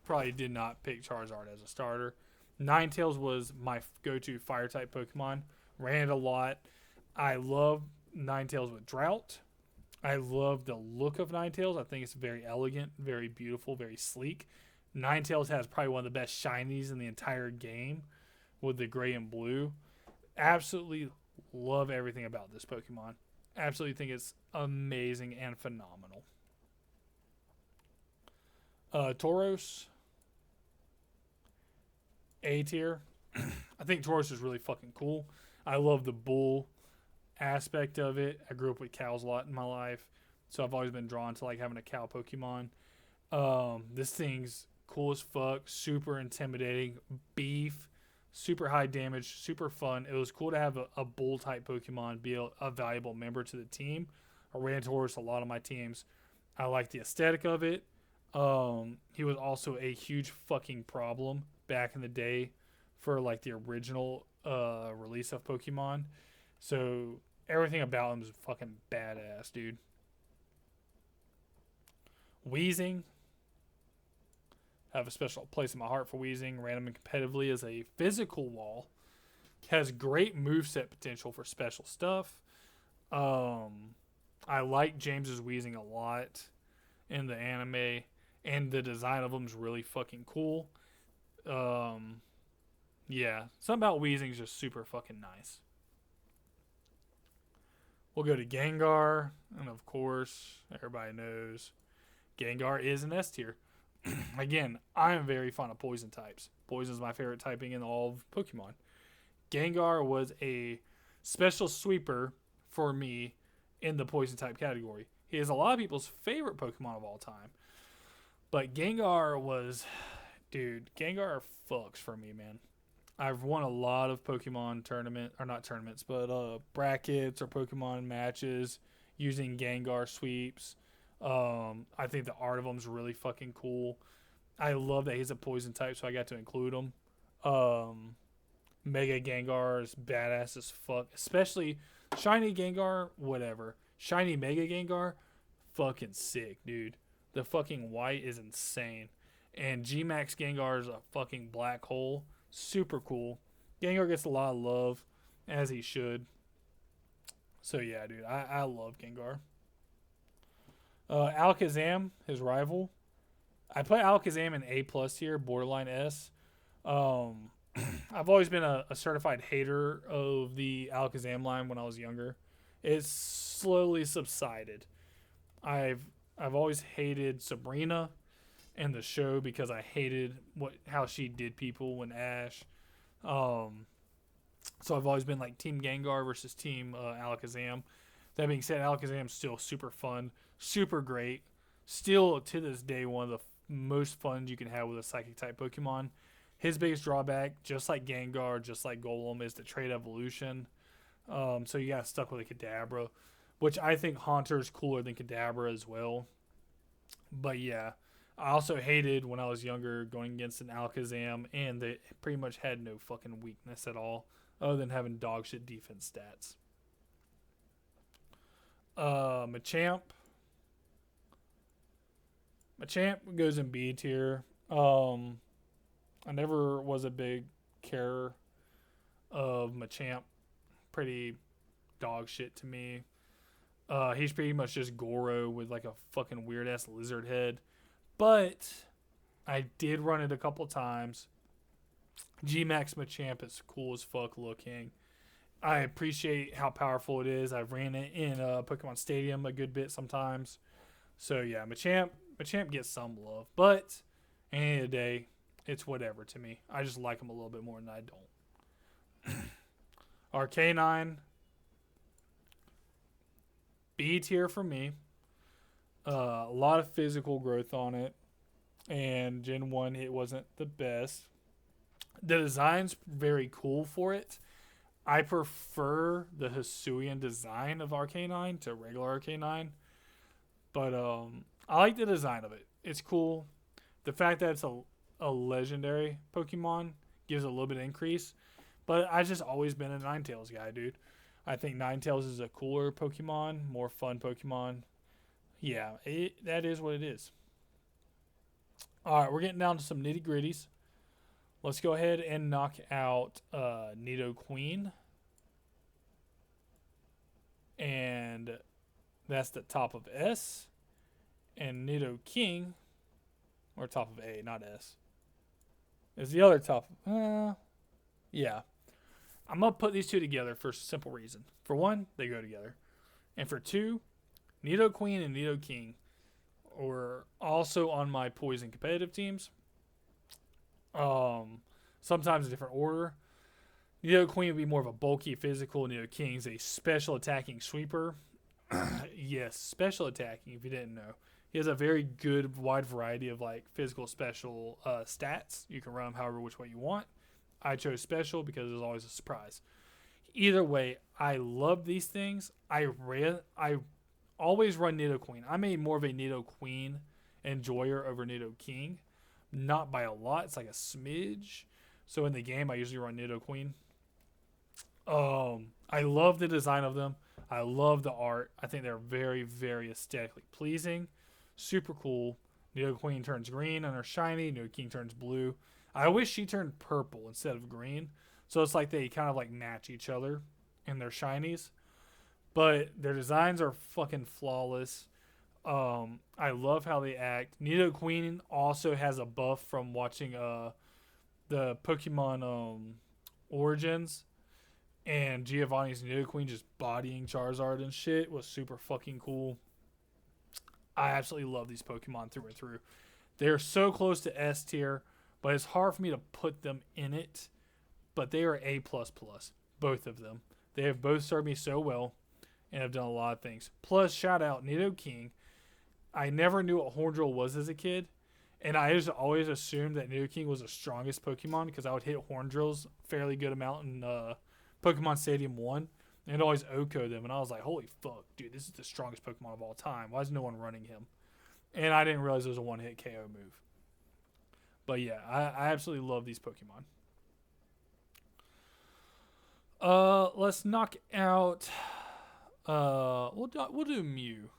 probably did not pick Charizard as a starter. Ninetales was my go-to fire type Pokemon. Ran it a lot. I love Ninetales with Drought. I love the look of Ninetales. I think it's very elegant, very beautiful, very sleek. Ninetales has probably one of the best shinies in the entire game with the gray and blue. Absolutely love everything about this Pokemon. Absolutely think it's amazing and phenomenal. Tauros, A tier. I think Tauros is really fucking cool. I love the bull aspect of it. I grew up with cows a lot in my life, so I've always been drawn to like having a cow Pokemon. This thing's cool as fuck, super intimidating, beef, super high damage, super fun. It was cool to have a bull type Pokemon be a valuable member to the team. I ran Tauros a lot of my teams. I like the aesthetic of it. He was also a huge fucking problem back in the day for like the original release of Pokemon. So everything about him is fucking badass, dude. Weezing, have a special place in my heart for Weezing. Random and competitively as a physical wall. Has great moveset potential for special stuff. I like James's Weezing a lot in the anime, and the design of him is really fucking cool. Um, yeah, something about Weezing is just super fucking nice. We'll go to Gengar, and of course, everybody knows Gengar is an S tier. Again, I am very fond of poison types. Poison is my favorite typing in all of Pokemon. Gengar was a special sweeper for me in the poison type category. He is a lot of people's favorite Pokemon of all time. But Gengar was, dude, Gengar fucks for me, man. I've won a lot of Pokemon not tournaments, but brackets or Pokemon matches using Gengar sweeps. I think the art of him is really fucking cool. I love that he's a poison type, so I got to include him. Mega Gengar is badass as fuck, especially Shiny Gengar, whatever. Shiny Mega Gengar, fucking sick, dude. The fucking white is insane. And G-Max Gengar is a fucking black hole. Super cool. Gengar gets a lot of love, as he should. So yeah, dude, I love Gengar. Alakazam, his rival. I put Alakazam in A plus here, borderline S. I've always been a certified hater of the Alakazam line when I was younger. It's slowly subsided. I've always hated Sabrina and the show because I hated how she did people when Ash. So I've always been like Team Gengar versus Team Alakazam. That being said, Alakazam's still super fun, super great. Still to this day one of the most fun you can have with a Psychic type Pokemon. His biggest drawback, just like Gengar, just like Golem, is the trait evolution. So you got stuck with a Kadabra, which I think Haunter is cooler than Kadabra as well. But yeah, I also hated when I was younger going against an Alakazam, and they pretty much had no fucking weakness at all, other than having dog shit defense stats. Machamp. Machamp goes in B tier. I never was a big carer of Machamp. Pretty dog shit to me. He's pretty much just Goro with like a fucking weird ass lizard head. But I did run it a couple times. G-Max Machamp is cool as fuck looking. I appreciate how powerful it is. I've ran it in Pokemon Stadium a good bit sometimes. So yeah, Machamp gets some love. But at the end of the day, it's whatever to me. I just like him a little bit more than I don't. Arcanine, B tier for me. A lot of physical growth on it. And Gen 1, it wasn't the best. The design's very cool for it. I prefer the Hisuian design of Arcanine to regular Arcanine. But I like the design of it. It's cool. The fact that it's a legendary Pokemon gives a little bit of increase. But I've just always been a Ninetales guy, dude. I think Ninetales is a cooler Pokemon, more fun Pokemon. Yeah, that is what it is. All right, we're getting down to some nitty gritties. Let's go ahead and knock out Nidoqueen. And that's the top of S. And Nidoking, or top of A, not S, is the other top. Yeah. I'm going to put these two together for a simple reason. For one, they go together. And for two, Nidoqueen and Nidoking were also on my Poison competitive teams. Sometimes a different order. Nidoqueen would be more of a bulky physical. Nidoking is a special attacking sweeper. Yes, special attacking, if you didn't know. He has a very good wide variety of like physical special stats. You can run them however which way you want. I chose special because there's always a surprise. Either way, I love these things. I always run Nidoqueen. I'm more of a Nidoqueen enjoyer over Nidoking. Not by a lot. It's like a smidge. So in the game, I usually run Nidoqueen. I love the design of them. I love the art. I think they're very, very aesthetically pleasing. Super cool. Nidoqueen turns green and are shiny. Nidoking turns blue. I wish she turned purple instead of green. So it's like they kind of like match each other in their shinies. But their designs are fucking flawless. I love how they act. Nidoqueen also has a buff from watching the Pokemon Origins, and Giovanni's Nidoqueen just bodying Charizard and shit was super fucking cool. I absolutely love these Pokemon through and through. They're so close to S tier, but it's hard for me to put them in it. But they are A++, both of them. They have both served me so well and have done a lot of things. Plus, shout out Nidoking. I never knew what Hornedrill was as a kid, and I just always assumed that Nidoking was the strongest Pokemon because I would hit Hornedrills fairly good amount in Pokemon Stadium 1 and always OHKO them, and I was like, holy fuck, dude, this is the strongest Pokemon of all time. Why is no one running him? And I didn't realize it was a one-hit KO move. But yeah, I absolutely love these Pokemon. Let's knock out. We'll do Mew.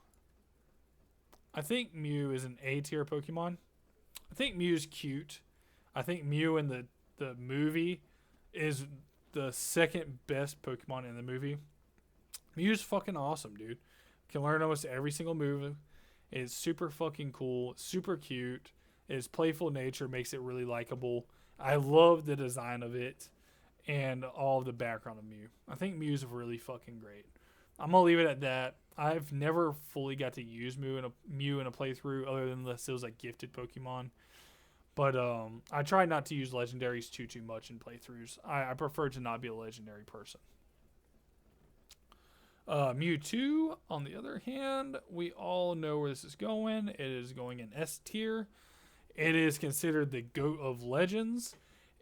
I think Mew is an A tier Pokemon. I think Mew's cute. I think Mew in the movie is the second best Pokemon in the movie. Mew's fucking awesome, dude. Can learn almost every single move. It's super fucking cool. Super cute. Its playful nature makes it really likable. I love the design of it and all of the background of Mew. I think Mew's really fucking great. I'm going to leave it at that. I've never fully got to use Mew in a playthrough other than unless it was like gifted Pokemon. But I try not to use legendaries too much in playthroughs. I prefer to not be a legendary person. Mewtwo, on the other hand, we all know where this is going. It is going in S tier. It is considered the GOAT of Legends.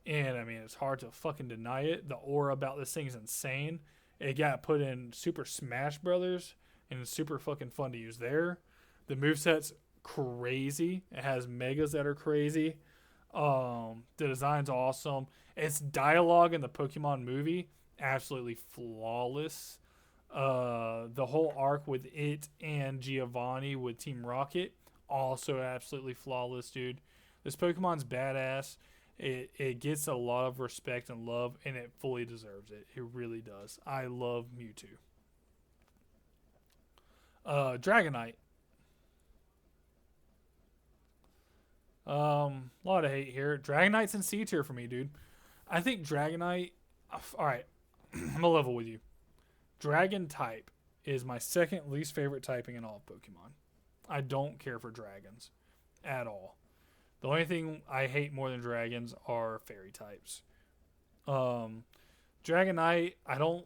And, I mean, it's hard to fucking deny it. The aura about this thing is insane. It got put in Super Smash Brothers, and it's super fucking fun to use there. The moveset's crazy. It has megas that are crazy. The design's awesome. Its dialogue in the Pokemon movie, absolutely flawless. The whole arc with it and Giovanni with Team Rocket, also absolutely flawless, dude. This Pokemon's badass. It gets a lot of respect and love, and it fully deserves it. It really does. I love Mewtwo. Dragonite. A lot of hate here. Dragonite's in C tier for me, dude. I think Dragonite. Alright, I'm gonna level with you. Dragon type is my second least favorite typing in all of Pokemon. I don't care for dragons at all. The only thing I hate more than dragons are fairy types. Dragonite, I don't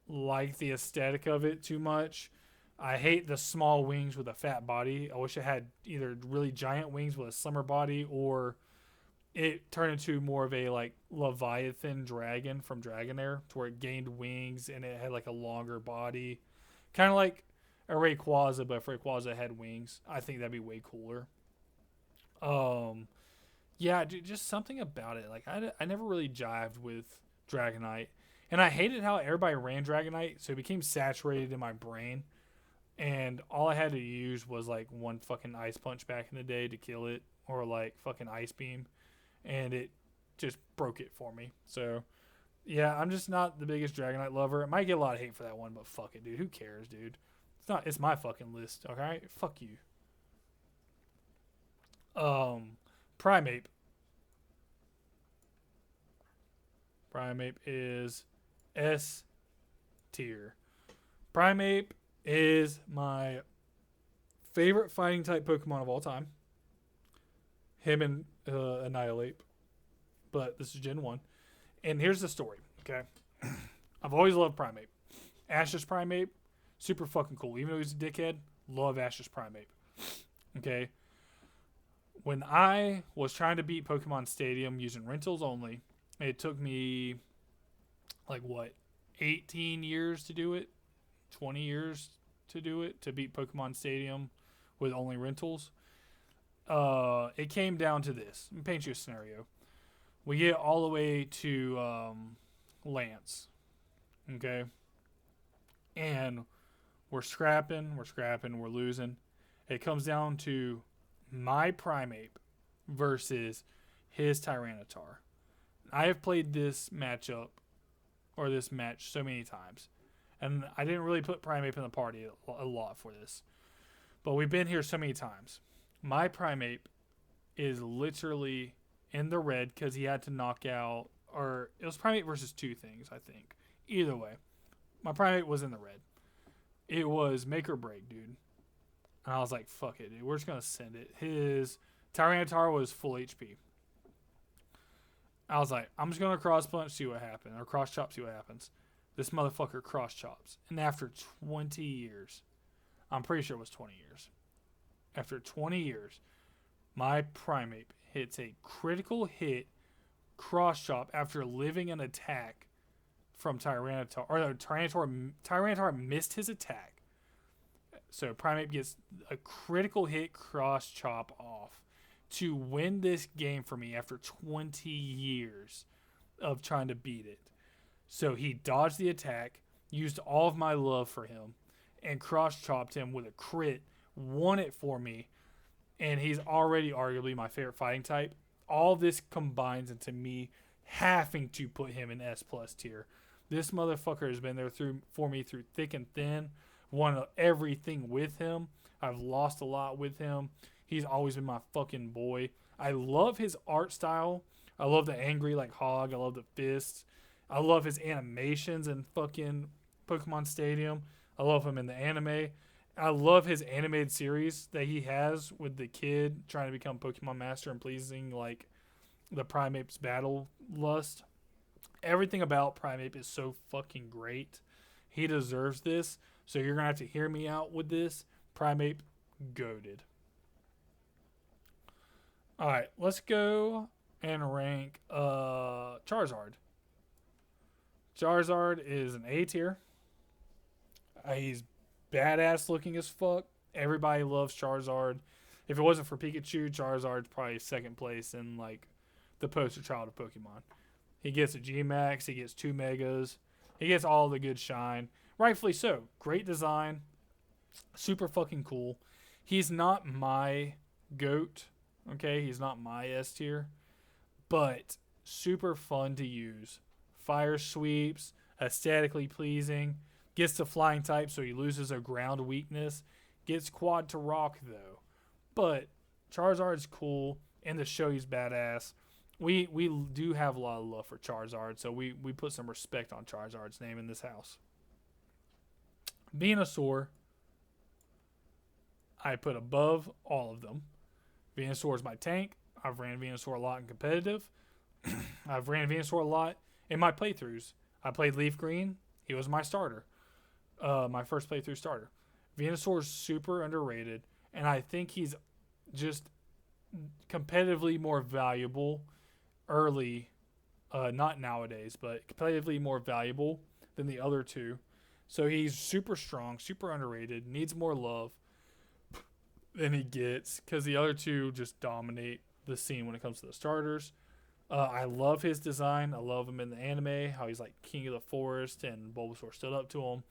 like the aesthetic of it too much. I hate the small wings with a fat body. I wish it had either really giant wings with a slimmer body, or it turned into more of a like Leviathan dragon from Dragonair, to where it gained wings and it had like a longer body. Kind of like a Rayquaza, but if Rayquaza had wings, I think that'd be way cooler. Yeah, dude, just something about it. Like, I never really jived with Dragonite. And I hated how everybody ran Dragonite, so it became saturated in my brain. And all I had to use was, like, one fucking Ice Punch back in the day to kill it, or, like, fucking Ice Beam. And it just broke it for me. So, yeah, I'm just not the biggest Dragonite lover. I might get a lot of hate for that one, but fuck it, dude. Who cares, dude? It's my fucking list, okay? Fuck you. Primeape. Primeape is S tier. Primeape is my favorite fighting type Pokemon of all time. Him and Annihilate. But this is Gen 1. And here's the story, okay? I've always loved Primeape. Ash's Primeape, super fucking cool. Even though he's a dickhead, love Ash's Primeape. Okay? When I was trying to beat Pokemon Stadium using rentals only, it took me, like, what, 18 years to do it? 20 years to do it, to beat Pokemon Stadium with only rentals. It came down to this. Let me paint you a scenario. We get all the way to Lance, okay? And we're scrapping, we're losing. It comes down to my Primeape versus his Tyranitar. I have played this match so many times. And I didn't really put Primeape in the party a lot for this. But we've been here so many times. My Primeape is literally in the red because he had to knock out, or it was Primeape versus two things, I think. Either way, my Primeape was in the red. It was make or break, dude. And I was like, fuck it, dude. We're just going to send it. His Tyranitar was full HP. I was like, I'm just going to cross punch, see what happens, or cross chop, see what happens. This motherfucker cross chops. And after 20 years, I'm pretty sure it was 20 years. After 20 years, my Primeape hits a critical hit cross chop after living an attack from Tyranitar. Or no, Tyranitar missed his attack. So Primeape gets a critical hit cross chop off to win this game for me after 20 years of trying to beat it. So he dodged the attack, used all of my love for him, and cross-chopped him with a crit, won it for me, and he's already arguably my favorite fighting type. All this combines into me having to put him in S+ tier. This motherfucker has been there for me through thick and thin, won everything with him. I've lost a lot with him. He's always been my fucking boy. I love his art style. I love the angry like hog. I love the fists. I love his animations in fucking Pokemon Stadium. I love him in the anime. I love his animated series that he has with the kid trying to become Pokemon Master and pleasing like the Primeape's battle lust. Everything about Primeape is so fucking great. He deserves this. So you're going to have to hear me out with this. Primeape, goated. Alright, let's go and rank Charizard. Charizard is an A tier. He's badass looking as fuck. Everybody loves Charizard. If it wasn't for Pikachu, Charizard's probably second place in like the poster child of Pokemon. He gets a G-Max. He gets 2 Megas. He gets all the good shine. Rightfully so. Great design. Super fucking cool. He's not my GOAT. Okay? He's not my S tier. But super fun to use. Fire sweeps. Aesthetically pleasing. Gets to flying type, so he loses a ground weakness. Gets quad to rock, though. But Charizard's cool. In the show, he's badass. We do have a lot of love for Charizard, so we put some respect on Charizard's name in this house. Venusaur, I put above all of them. Venusaur is my tank. I've ran Venusaur a lot in competitive. I've ran Venusaur a lot in my playthroughs. I played Leaf Green. He was my starter. My first playthrough starter. Venusaur is super underrated, and I think he's just competitively more valuable early, not nowadays, but competitively more valuable than the other two. So he's super strong, super underrated, needs more love than he gets because the other two just dominate the scene when it comes to the starters. I love his design. I love him in the anime, how he's like king of the forest and Bulbasaur stood up to him.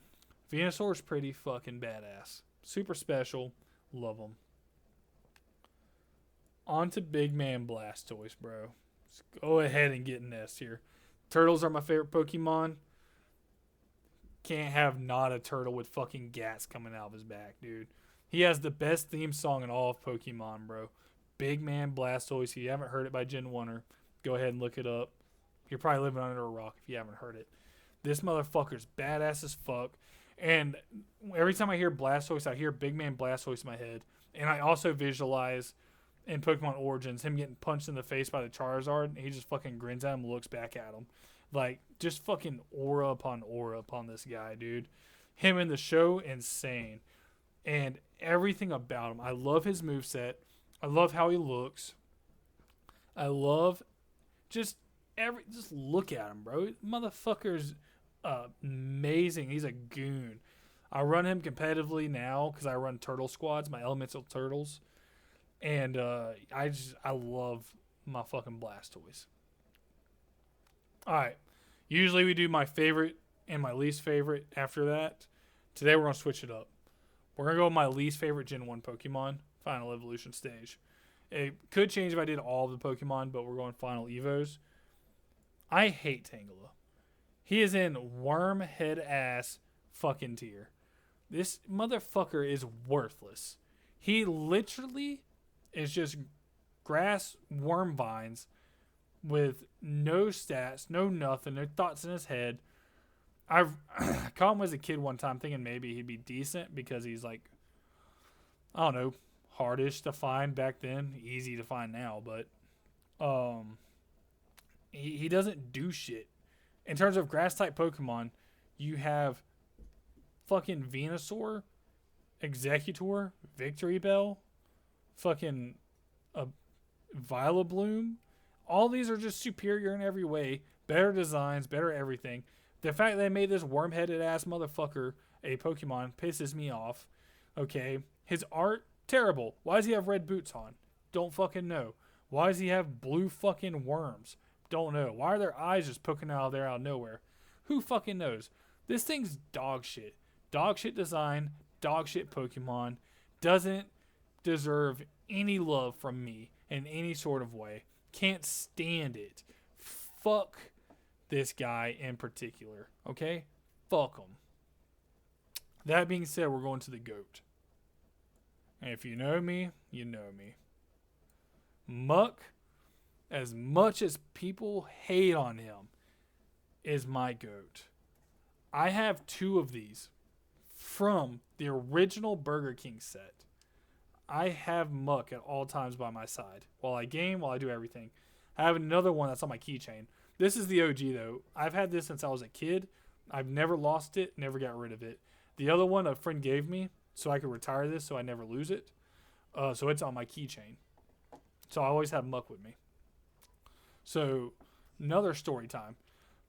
Venusaur's pretty fucking badass. Super special. Love him. On to Big Man Blastoise, bro. Let's go ahead and get an S here. Turtles are my favorite Pokemon. Can't have not a turtle with fucking gas coming out of his back, dude. He has the best theme song in all of Pokemon, bro. Big Man Blastoise. If you haven't heard it by Gen 1er, go ahead and look it up. You're probably living under a rock if you haven't heard it. This motherfucker's badass as fuck. And every time I hear Blastoise, I hear Big Man Blastoise in my head. And I also visualize in Pokemon Origins him getting punched in the face by the Charizard. And he just fucking grins at him and looks back at him. Like, just fucking aura upon this guy, dude. Him in the show, insane. And everything about him. I love his moveset. I love how he looks. I love just look at him, bro. Motherfucker's amazing. He's a goon. I run him competitively now because I run turtle squads, my elemental turtles, and I love my fucking Blastoise. All right, usually we do my favorite and my least favorite after that. Today we're gonna switch it up. We're gonna go with my least favorite Gen 1 Pokemon, Final Evolution stage. It could change if I did all of the Pokemon, but we're going Final Evos. I hate Tangela. He is in wormhead ass fucking tier. This motherfucker is worthless. He literally is just grass worm vines with no stats, no nothing, no thoughts in his head. I caught him as a kid one time thinking maybe he'd be decent because he's like, I don't know, hardish to find back then, easy to find now, but he doesn't do shit. In terms of grass type Pokemon, you have fucking Venusaur, Executor, Victory Bell, fucking Vileplume. All these are just superior in every way, better designs, better everything. The fact that they made this worm-headed ass motherfucker a Pokemon pisses me off. Okay, his art, terrible. Why does he have red boots on? Don't fucking know. Why does he have blue fucking worms? Don't know. Why are their eyes just poking out of there out of nowhere? Who fucking knows? This thing's dog shit. Dog shit design, dog shit Pokemon. Doesn't deserve any love from me in any sort of way. Can't stand it. Fuck this guy in particular. Okay? Fuck him. That being said, we're going to the GOAT. And if you know me, you know me. Muck, as much as people hate on him, is my GOAT. I have 2 of these from the original Burger King set. I have Muck at all times by my side. While I game, while I do everything. I have another one that's on my keychain. This is the OG though. I've had this since I was a kid. I've never lost it, never got rid of it. The other one a friend gave me so I could retire this so I never lose it. So it's on my keychain. So I always have Muck with me. So another story time.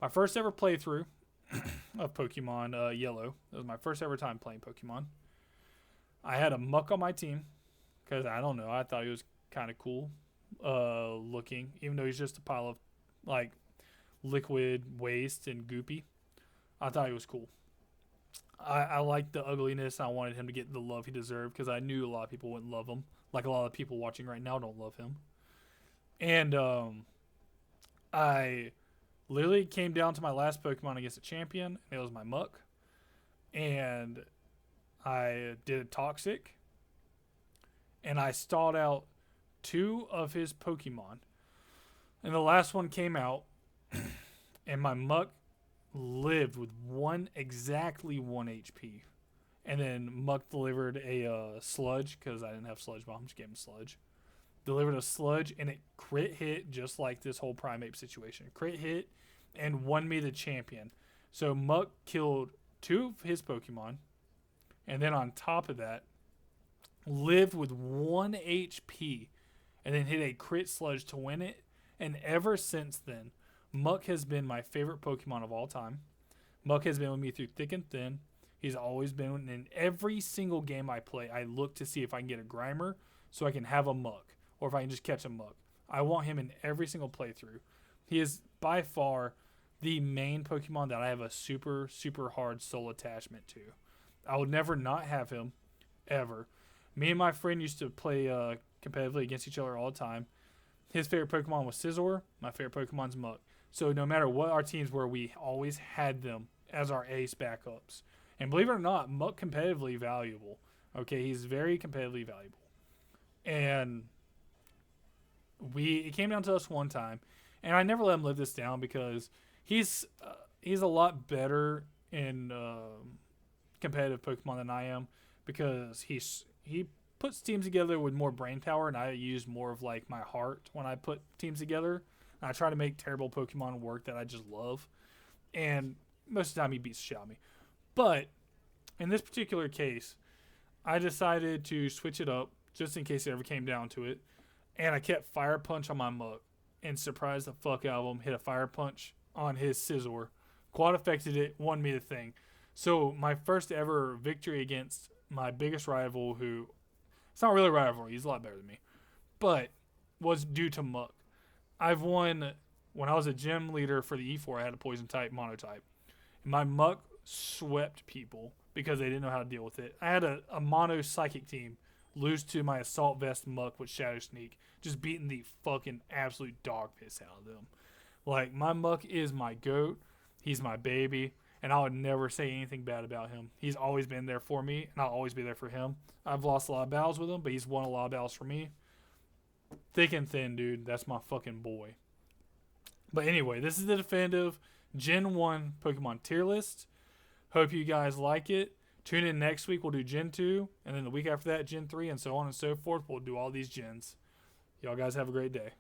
My first ever playthrough of Pokemon Yellow. It was my first ever time playing Pokemon. I had a Muck on my team because I don't know. I thought he was kind of cool looking, even though he's just a pile of like liquid waste and goopy. I thought he was cool. I liked the ugliness. I wanted him to get the love he deserved because I knew a lot of people wouldn't love him. Like a lot of people watching right now don't love him. And I literally came down to my last Pokemon against a champion. And it was my Muck. And I did a Toxic. And I stalled out 2 of his Pokemon. And the last one came out. And my Muck lived with exactly 1 HP. And then Muck delivered a Sludge, because I didn't have Sludge Bomb, just gave him Sludge. Delivered a Sludge, and it crit hit just like this whole Primeape situation. Crit hit, and won me the champion. So Muck killed 2 of his Pokemon, and then on top of that, lived with 1 HP, and then hit a crit Sludge to win it. And ever since then, Muck has been my favorite Pokemon of all time. Muck has been with me through thick and thin. He's always been in every single game I play. I look to see if I can get a Grimer so I can have a Muck, or if I can just catch a Muck. I want him in every single playthrough. He is by far the main Pokemon that I have a super, super hard soul attachment to. I would never not have him, ever. Me and my friend used to play competitively against each other all the time. His favorite Pokemon was Scizor. My favorite Pokemon's Muck. So no matter what our teams were, we always had them as our ace backups. And believe it or not, Muck competitively valuable. Okay, he's very competitively valuable. And it came down to us one time, and I never let him live this down because he's a lot better in competitive Pokemon than I am, because he puts teams together with more brain power, and I use more of like my heart when I put teams together. I try to make terrible Pokemon work that I just love. And most of the time he beats the shit out of me. But in this particular case, I decided to switch it up just in case it ever came down to it. And I kept Fire Punch on my Muck and surprised the fuck out of him. Hit a Fire Punch on his Scizor. Quad affected it, won me the thing. So my first ever victory against my biggest rival, who it's not really a rivalry, he's a lot better than me, but was due to Muck. I've won when I was a gym leader for the E4. I had a poison type, monotype. And my Muck swept people because they didn't know how to deal with it. I had a mono psychic team lose to my assault vest Muck with Shadow Sneak, just beating the fucking absolute dog piss out of them. Like, my Muck is my goat. He's my baby. And I would never say anything bad about him. He's always been there for me, and I'll always be there for him. I've lost a lot of battles with him, but he's won a lot of battles for me. Thick and thin, dude. That's my fucking boy. But anyway, this is the definitive Gen 1 Pokemon tier list. Hope you guys like it. Tune in next week. We'll do Gen 2. And then the week after that, Gen 3, and so on and so forth. We'll do all these gens. Y'all guys have a great day.